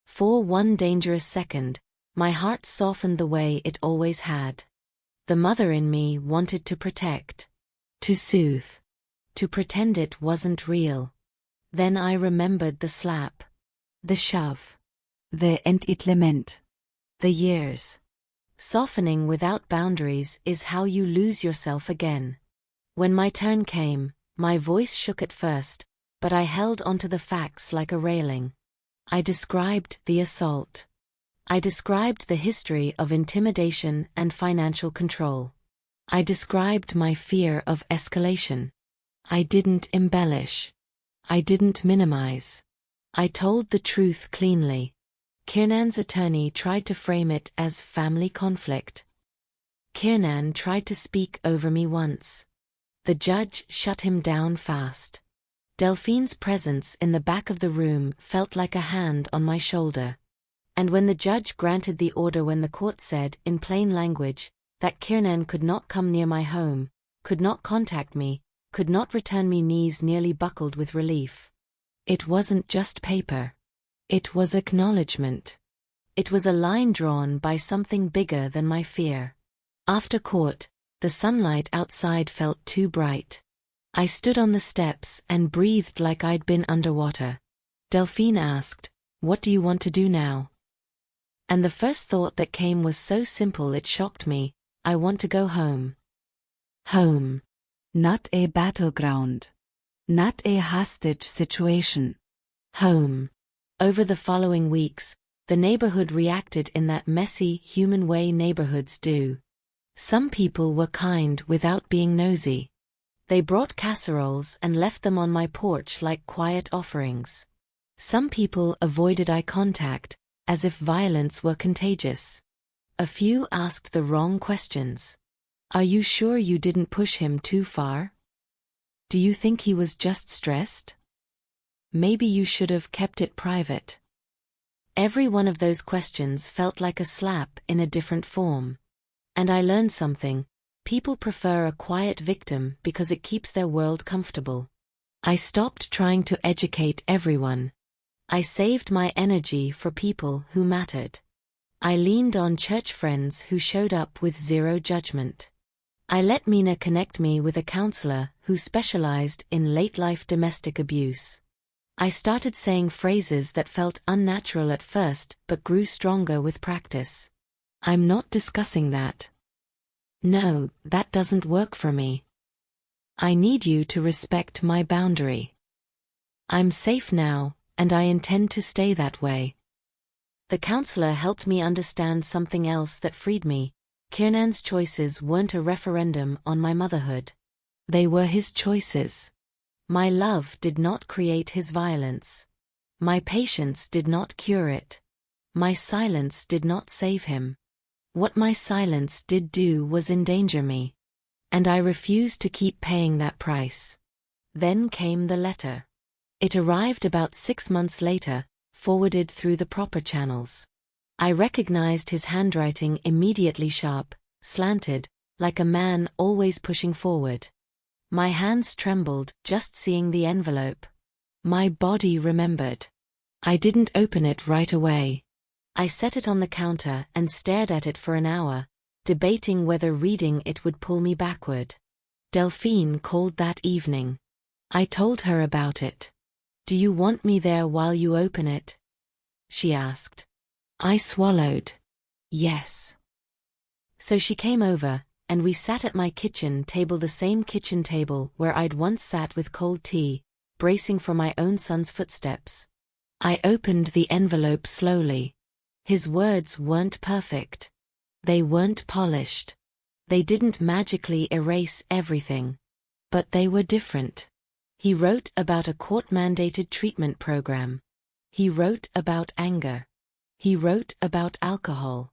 For one dangerous second, my heart softened the way it always had. The mother in me wanted to protect, to soothe, to pretend it wasn't real. Then I remembered the slap, the shove, the entitlement, the years. Softening without boundaries is how you lose yourself again. When my turn came, my voice shook at first, but I held onto the facts like a railing. I described the assault. I described the history of intimidation and financial control. I described my fear of escalation. I didn't embellish. I didn't minimize. I told the truth cleanly. Kiernan's attorney tried to frame it as family conflict. Kiernan tried to speak over me once. The judge shut him down fast. Delphine's presence in the back of the room felt like a hand on my shoulder. And when the judge granted the order, when the court said, in plain language, that Kiernan could not come near my home, could not contact me, could not return me, knees nearly buckled with relief. It wasn't just paper. It was acknowledgement. It was a line drawn by something bigger than my fear. After court, the sunlight outside felt too bright. I stood on the steps and breathed like I'd been underwater. Delphine asked, "What do you want to do now?" And the first thought that came was so simple it shocked me. I want to go home. Home. Not a battleground. Not a hostage situation. Home. Over the following weeks, the neighborhood reacted in that messy, human way neighborhoods do. Some people were kind without being nosy. They brought casseroles and left them on my porch like quiet offerings. Some people avoided eye contact, as if violence were contagious. A few asked the wrong questions. Are you sure you didn't push him too far? Do you think he was just stressed? Maybe you should have kept it private. Every one of those questions felt like a slap in a different form. And I learned something. People prefer a quiet victim because it keeps their world comfortable. I stopped trying to educate everyone. I saved my energy for people who mattered. I leaned on church friends who showed up with zero judgment. I let Mina connect me with a counselor who specialized in late-life domestic abuse. I started saying phrases that felt unnatural at first but grew stronger with practice. I'm not discussing that. No, that doesn't work for me. I need you to respect my boundary. I'm safe now, and I intend to stay that way. The counselor helped me understand something else that freed me. Kiernan's choices weren't a referendum on my motherhood. They were his choices. My love did not create his violence. My patience did not cure it. My silence did not save him. What my silence did do was endanger me. And I refused to keep paying that price. Then came the letter. It arrived about 6 months later, forwarded through the proper channels. I recognized his handwriting immediately, sharp, slanted, like a man always pushing forward. My hands trembled just seeing the envelope. My body remembered. I didn't open it right away. I set it on the counter and stared at it for an hour, debating whether reading it would pull me backward. Delphine called that evening. I told her about it. Do you want me there while you open it? She asked. I swallowed. Yes. So she came over, and we sat at my kitchen table, the same kitchen table where I'd once sat with cold tea, bracing for my own son's footsteps. I opened the envelope slowly. His words weren't perfect. They weren't polished. They didn't magically erase everything. But they were different. He wrote about a court-mandated treatment program. He wrote about anger. He wrote about alcohol.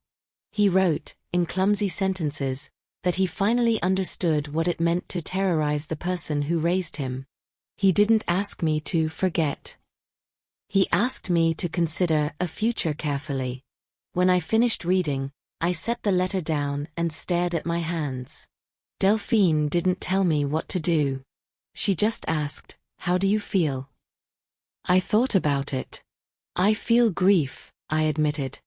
He wrote, in clumsy sentences, that he finally understood what it meant to terrorize the person who raised him. He didn't ask me to forget. He asked me to consider a future carefully. When I finished reading, I set the letter down and stared at my hands. Delphine didn't tell me what to do. She just asked, "How do you feel?" I thought about it. I feel grief, I admitted.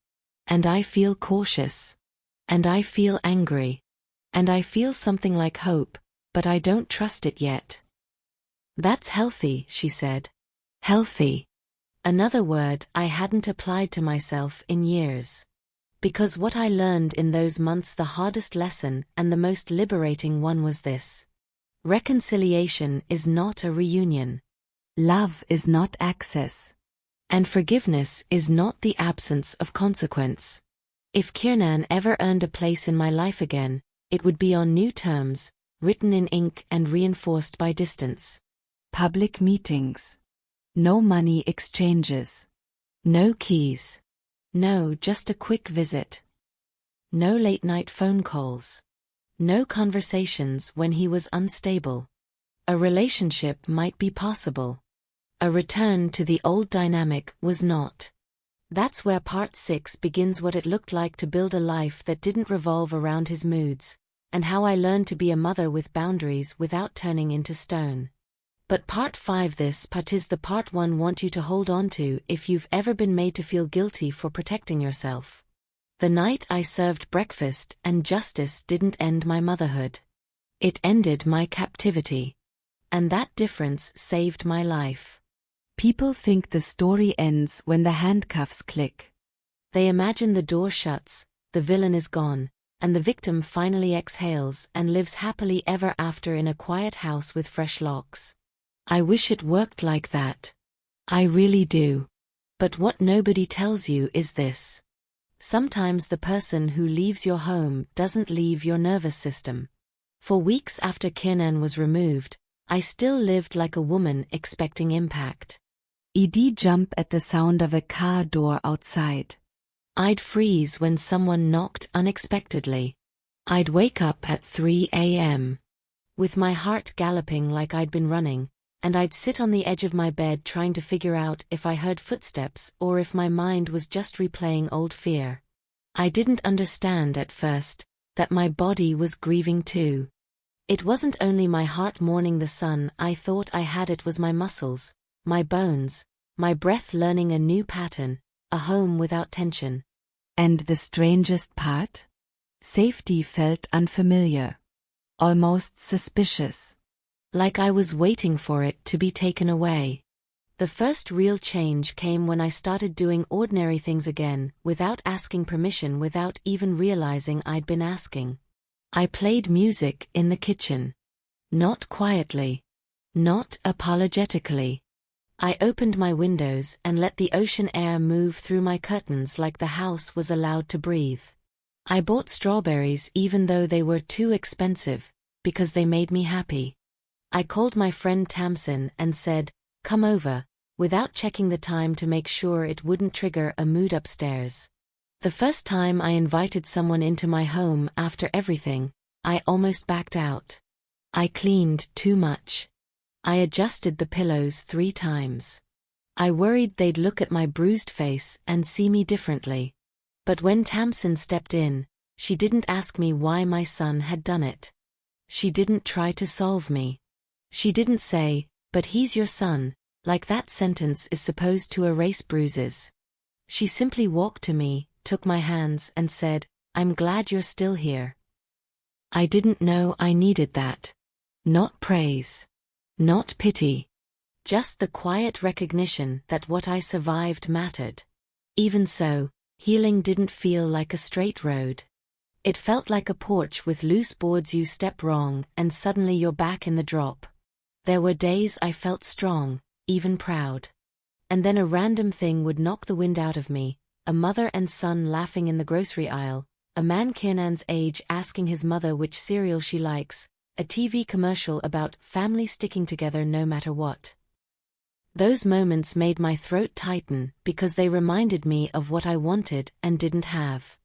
And I feel cautious. And I feel angry. And I feel something like hope, but I don't trust it yet. That's healthy, she said. Healthy. Another word I hadn't applied to myself in years. Because what I learned in those months, the hardest lesson and the most liberating one, was this. Reconciliation is not a reunion. Love is not access. And forgiveness is not the absence of consequence. If Kiernan ever earned a place in my life again, it would be on new terms, written in ink and reinforced by distance. Public meetings. No money exchanges. No keys. No, just a quick visit. No late-night phone calls. No conversations when he was unstable. A relationship might be possible. A return to the old dynamic was not. That's where part 6 begins, what it looked like to build a life that didn't revolve around his moods, and how I learned to be a mother with boundaries without turning into stone. But part 5, this part, is the part 1 want you to hold on to if you've ever been made to feel guilty for protecting yourself. The night I served breakfast and justice didn't end my motherhood. It ended my captivity. And that difference saved my life. People think the story ends when the handcuffs click. They imagine the door shuts, the villain is gone, and the victim finally exhales and lives happily ever after in a quiet house with fresh locks. I wish it worked like that. I really do. But what nobody tells you is this. Sometimes the person who leaves your home doesn't leave your nervous system. For weeks after Kiernan was removed, I still lived like a woman expecting impact. I'd jump at the sound of a car door outside. I'd freeze when someone knocked unexpectedly. I'd wake up at 3 a.m. with my heart galloping like I'd been running, and I'd sit on the edge of my bed trying to figure out if I heard footsteps or if my mind was just replaying old fear. I didn't understand at first that my body was grieving too. It wasn't only my heart mourning the son I thought I had, it was my muscles, my bones, my breath learning a new pattern, a home without tension. And the strangest part? Safety felt unfamiliar. Almost suspicious. Like I was waiting for it to be taken away. The first real change came when I started doing ordinary things again, without asking permission, without even realizing I'd been asking. I played music in the kitchen. Not quietly. Not apologetically. I opened my windows and let the ocean air move through my curtains like the house was allowed to breathe. I bought strawberries even though they were too expensive, because they made me happy. I called my friend Tamsin and said, "Come over," without checking the time to make sure it wouldn't trigger a mood upstairs. The first time I invited someone into my home after everything, I almost backed out. I cleaned too much. I adjusted the pillows 3 times. I worried they'd look at my bruised face and see me differently. But when Tamsin stepped in, she didn't ask me why my son had done it. She didn't try to solve me. She didn't say, "But he's your son," like that sentence is supposed to erase bruises. She simply walked to me, took my hands and said, "I'm glad you're still here." I didn't know I needed that. Not praise. Not pity. Just the quiet recognition that what I survived mattered. Even so, healing didn't feel like a straight road. It felt like a porch with loose boards. You step wrong, and suddenly you're back in the drop. There were days I felt strong, even proud. And then a random thing would knock the wind out of me, a mother and son laughing in the grocery aisle, a man Kiernan's age asking his mother which cereal she likes, a TV commercial about family sticking together no matter what. Those moments made my throat tighten because they reminded me of what I wanted and didn't have.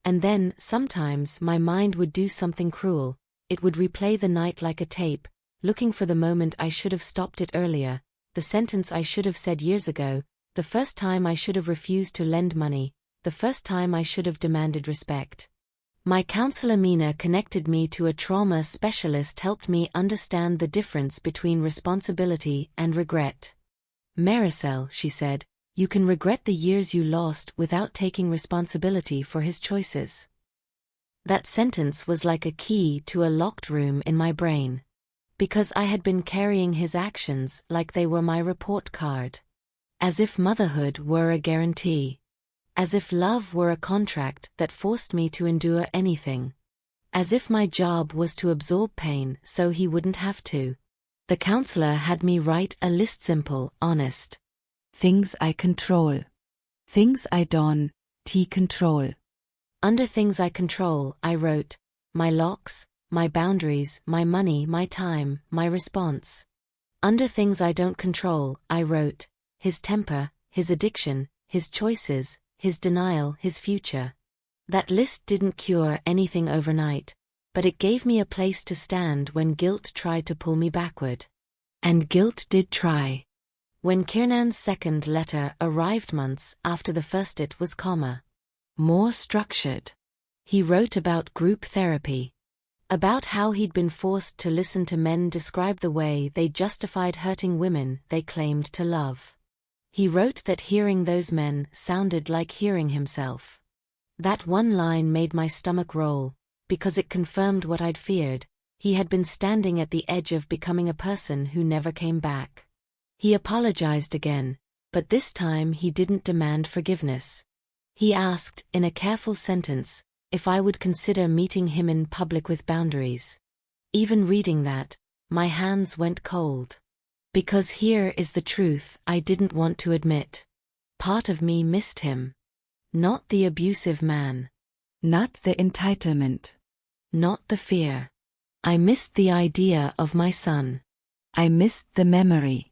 And then, sometimes, my mind would do something cruel. It would replay the night like a tape, looking for the moment I should have stopped it earlier, the sentence I should have said years ago, the first time I should have refused to lend money, the first time I should have demanded respect. My counselor Mina connected me to a trauma specialist, helped me understand the difference between responsibility and regret. Maricel, she said, you can regret the years you lost without taking responsibility for his choices. That sentence was like a key to a locked room in my brain. Because I had been carrying his actions like they were my report card. As if motherhood were a guarantee. As if love were a contract that forced me to endure anything. As if my job was to absorb pain so he wouldn't have to. The counselor had me write a list, simple, honest. Things I control. Things I don't control. Under things I control, I wrote, my locks, my boundaries, my money, my time, my response. Under things I don't control, I wrote, his temper, his addiction, his choices, his denial, his future. That list didn't cure anything overnight, but it gave me a place to stand when guilt tried to pull me backward. And guilt did try. When Kiernan's second letter arrived months after the first, it was calmer. More structured. He wrote about group therapy. About how he'd been forced to listen to men describe the way they justified hurting women they claimed to love. He wrote that hearing those men sounded like hearing himself. That one line made my stomach roll, because it confirmed what I'd feared. He had been standing at the edge of becoming a person who never came back. He apologized again, but this time he didn't demand forgiveness. He asked, in a careful sentence, if I would consider meeting him in public with boundaries. Even reading that, my hands went cold. Because here is the truth I didn't want to admit. Part of me missed him. Not the abusive man. Not the entitlement. Not the fear. I missed the idea of my son. I missed the memory.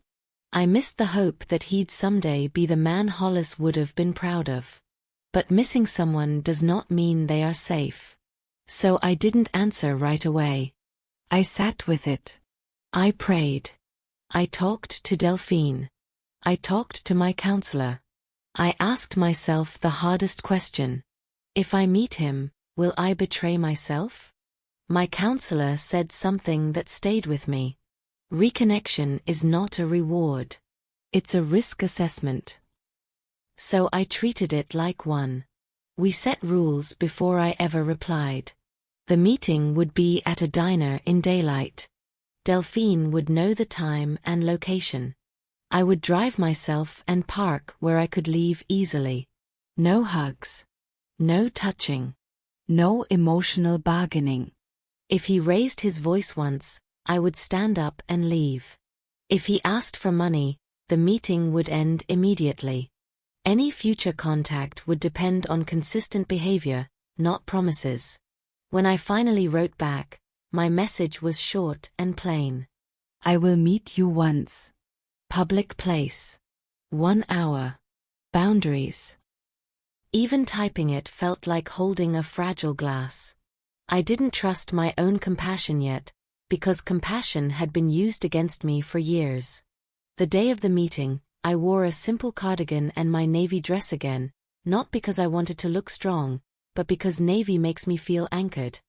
I missed the hope that he'd someday be the man Hollis would have been proud of. But missing someone does not mean they are safe. So I didn't answer right away. I sat with it. I prayed. I talked to Delphine. I talked to my counselor. I asked myself the hardest question. If I meet him, will I betray myself? My counselor said something that stayed with me. Reconnection is not a reward. It's a risk assessment. So I treated it like one. We set rules before I ever replied. The meeting would be at a diner in daylight. Delphine would know the time and location. I would drive myself and park where I could leave easily. No hugs. No touching. No emotional bargaining. If he raised his voice once, I would stand up and leave. If he asked for money, the meeting would end immediately. Any future contact would depend on consistent behavior, not promises. When I finally wrote back, my message was short and plain. I will meet you once. Public place. 1 hour. Boundaries. Even typing it felt like holding a fragile glass. I didn't trust my own compassion yet, because compassion had been used against me for years. The day of the meeting, I wore a simple cardigan and my navy dress again, not because I wanted to look strong, but because navy makes me feel anchored.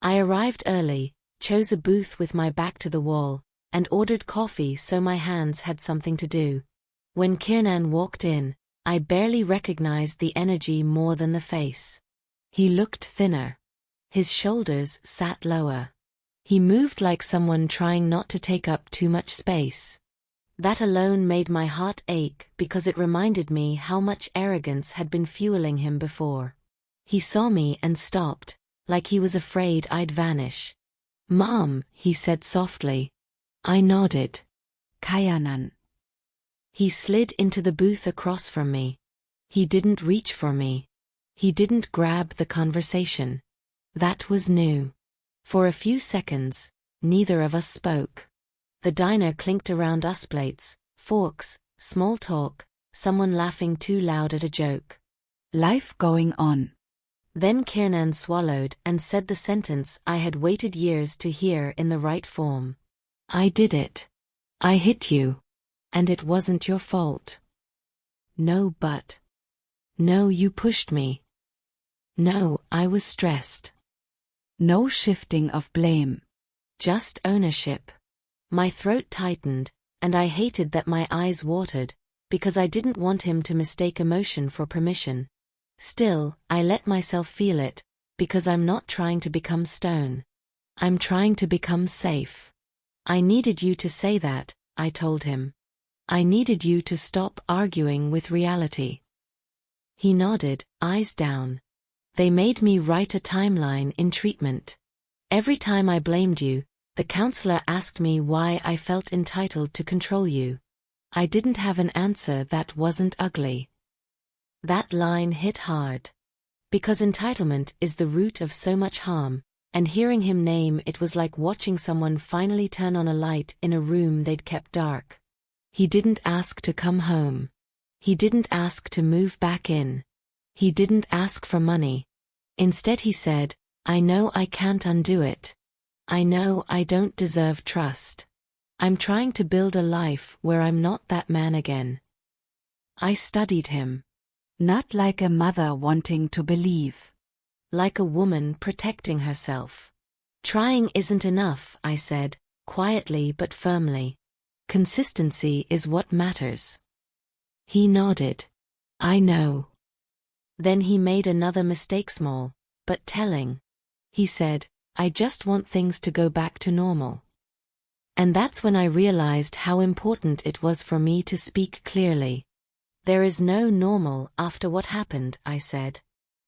I arrived early, chose a booth with my back to the wall, and ordered coffee so my hands had something to do. When Kiernan walked in, I barely recognized the energy more than the face. He looked thinner. His shoulders sat lower. He moved like someone trying not to take up too much space. That alone made my heart ache because it reminded me how much arrogance had been fueling him before. He saw me and stopped, like he was afraid I'd vanish. "Mom," he said softly. I nodded. "Kayanan." He slid into the booth across from me. He didn't reach for me. He didn't grab the conversation. That was new. For a few seconds, neither of us spoke. The diner clinked around us, plates, forks, small talk, someone laughing too loud at a joke. Life going on. Then Kiernan swallowed and said the sentence I had waited years to hear in the right form. "I did it. I hit you. And it wasn't your fault." "No, but." "No, you pushed me." "No, I was stressed." No shifting of blame. Just ownership. My throat tightened, and I hated that my eyes watered, because I didn't want him to mistake emotion for permission. Still, I let myself feel it, because I'm not trying to become stone. I'm trying to become safe. "I needed you to say that," I told him. "I needed you to stop arguing with reality." He nodded, eyes down. "They made me write a timeline in treatment. Every time I blamed you, the counselor asked me why I felt entitled to control you. I didn't have an answer that wasn't ugly." That line hit hard. Because entitlement is the root of so much harm, and hearing him name it was like watching someone finally turn on a light in a room they'd kept dark. He didn't ask to come home. He didn't ask to move back in. He didn't ask for money. Instead he said, "I know I can't undo it. I know I don't deserve trust. I'm trying to build a life where I'm not that man again." I studied him. Not like a mother wanting to believe. Like a woman protecting herself. "Trying isn't enough," I said, quietly but firmly. "Consistency is what matters." He nodded. "I know." Then he made another mistake, small, but telling. He said, "I just want things to go back to normal." And that's when I realized how important it was for me to speak clearly. "There is no normal after what happened," I said.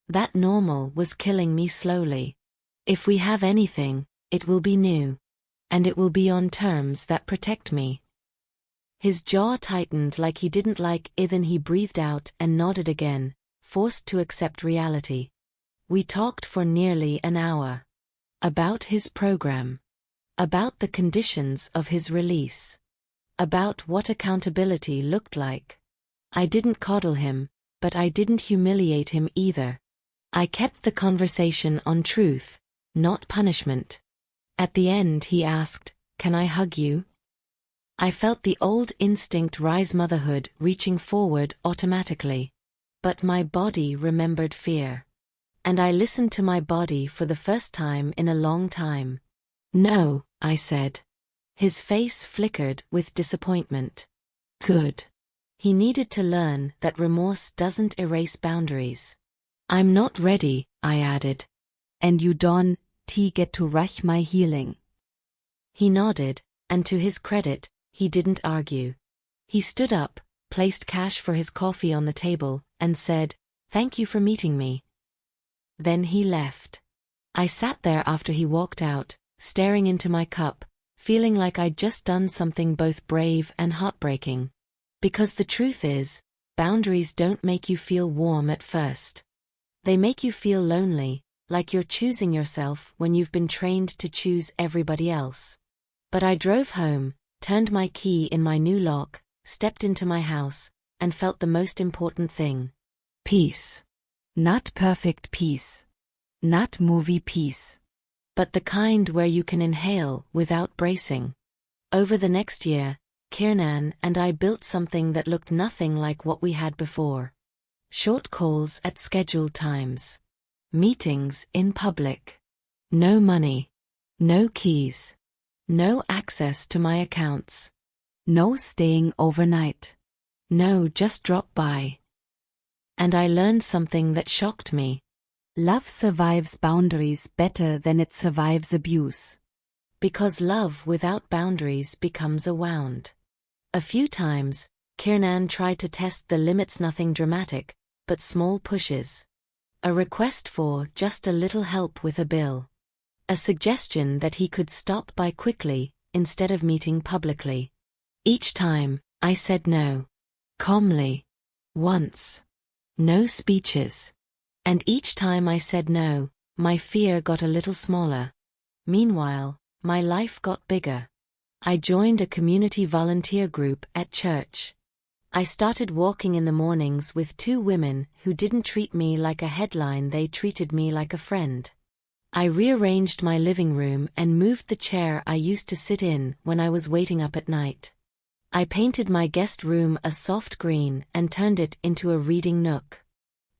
"That normal was killing me slowly. If we have anything, it will be new. And it will be on terms that protect me." His jaw tightened like he didn't like it, then he breathed out and nodded again, forced to accept reality. We talked for nearly an hour. About his program. About the conditions of his release. About what accountability looked like. I didn't coddle him, but I didn't humiliate him either. I kept the conversation on truth, not punishment. At the end he asked, "Can I hug you?" I felt the old instinct rise, motherhood reaching forward automatically. But my body remembered fear. And I listened to my body for the first time in a long time. "No," I said. His face flickered with disappointment. "Good." He needed to learn that remorse doesn't erase boundaries. "I'm not ready," I added. "And you don't get to rush my healing." He nodded, and to his credit, he didn't argue. He stood up, placed cash for his coffee on the table, and said, "Thank you for meeting me." Then he left. I sat there after he walked out, staring into my cup, feeling like I'd just done something both brave and heartbreaking. Because the truth is, boundaries don't make you feel warm at first. They make you feel lonely, like you're choosing yourself when you've been trained to choose everybody else. But I drove home, turned my key in my new lock, stepped into my house, and felt the most important thing. Peace. Not perfect peace. Not movie peace. But the kind where you can inhale without bracing. Over the next year, Kiernan and I built something that looked nothing like what we had before. Short calls at scheduled times. Meetings in public. No money. No keys. No access to my accounts. No staying overnight. No, just drop by. And I learned something that shocked me. Love survives boundaries better than it survives abuse. Because love without boundaries becomes a wound. A few times, Kiernan tried to test the limits, nothing dramatic, but small pushes. A request for just a little help with a bill. A suggestion that he could stop by quickly, instead of meeting publicly. Each time, I said no. Calmly. Once. No speeches. And each time I said no, my fear got a little smaller. Meanwhile, my life got bigger. I joined a community volunteer group at church. I started walking in the mornings with two women who didn't treat me like a headline, they treated me like a friend. I rearranged my living room and moved the chair I used to sit in when I was waiting up at night. I painted my guest room a soft green and turned it into a reading nook.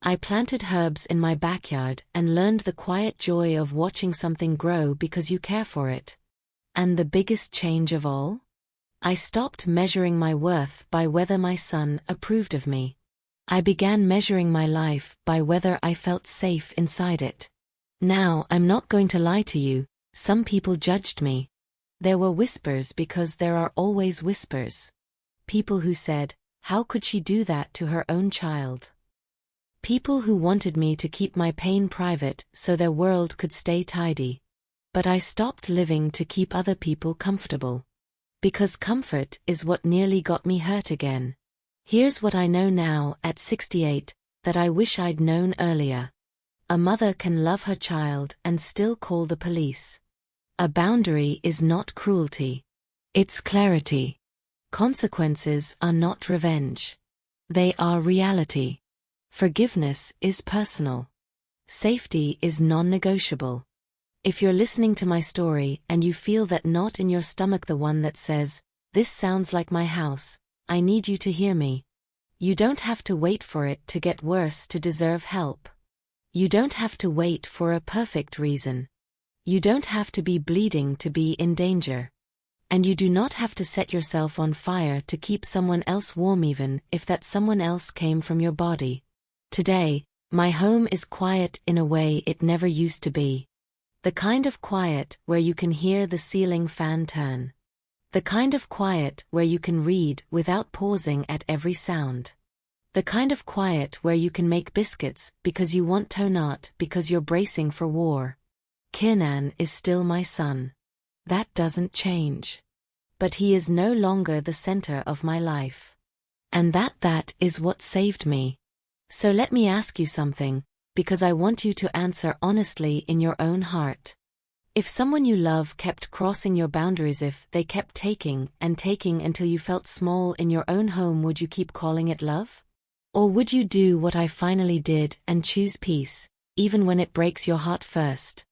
I planted herbs in my backyard and learned the quiet joy of watching something grow because you care for it. And the biggest change of all? I stopped measuring my worth by whether my son approved of me. I began measuring my life by whether I felt safe inside it. Now, I'm not going to lie to you, some people judged me. There were whispers, because there are always whispers. People who said, how could she do that to her own child? People who wanted me to keep my pain private so their world could stay tidy. But I stopped living to keep other people comfortable. Because comfort is what nearly got me hurt again. Here's what I know now, at 68, that I wish I'd known earlier. A mother can love her child and still call the police. A boundary is not cruelty. It's clarity. Consequences are not revenge. They are reality. Forgiveness is personal. Safety is non-negotiable. If you're listening to my story and you feel that knot in your stomach, the one that says, this sounds like my house, I need you to hear me. You don't have to wait for it to get worse to deserve help. You don't have to wait for a perfect reason. You don't have to be bleeding to be in danger. And you do not have to set yourself on fire to keep someone else warm, even if that someone else came from your body. Today, my home is quiet in a way it never used to be. The kind of quiet where you can hear the ceiling fan turn. The kind of quiet where you can read without pausing at every sound. The kind of quiet where you can make biscuits because you want to, not because you're bracing for war. Kiernan is still my son. That doesn't change. But he is no longer the center of my life. And that is what saved me. So let me ask you something, because I want you to answer honestly in your own heart. If someone you love kept crossing your boundaries, if they kept taking and taking until you felt small in your own home, would you keep calling it love? Or would you do what I finally did and choose peace, even when it breaks your heart first?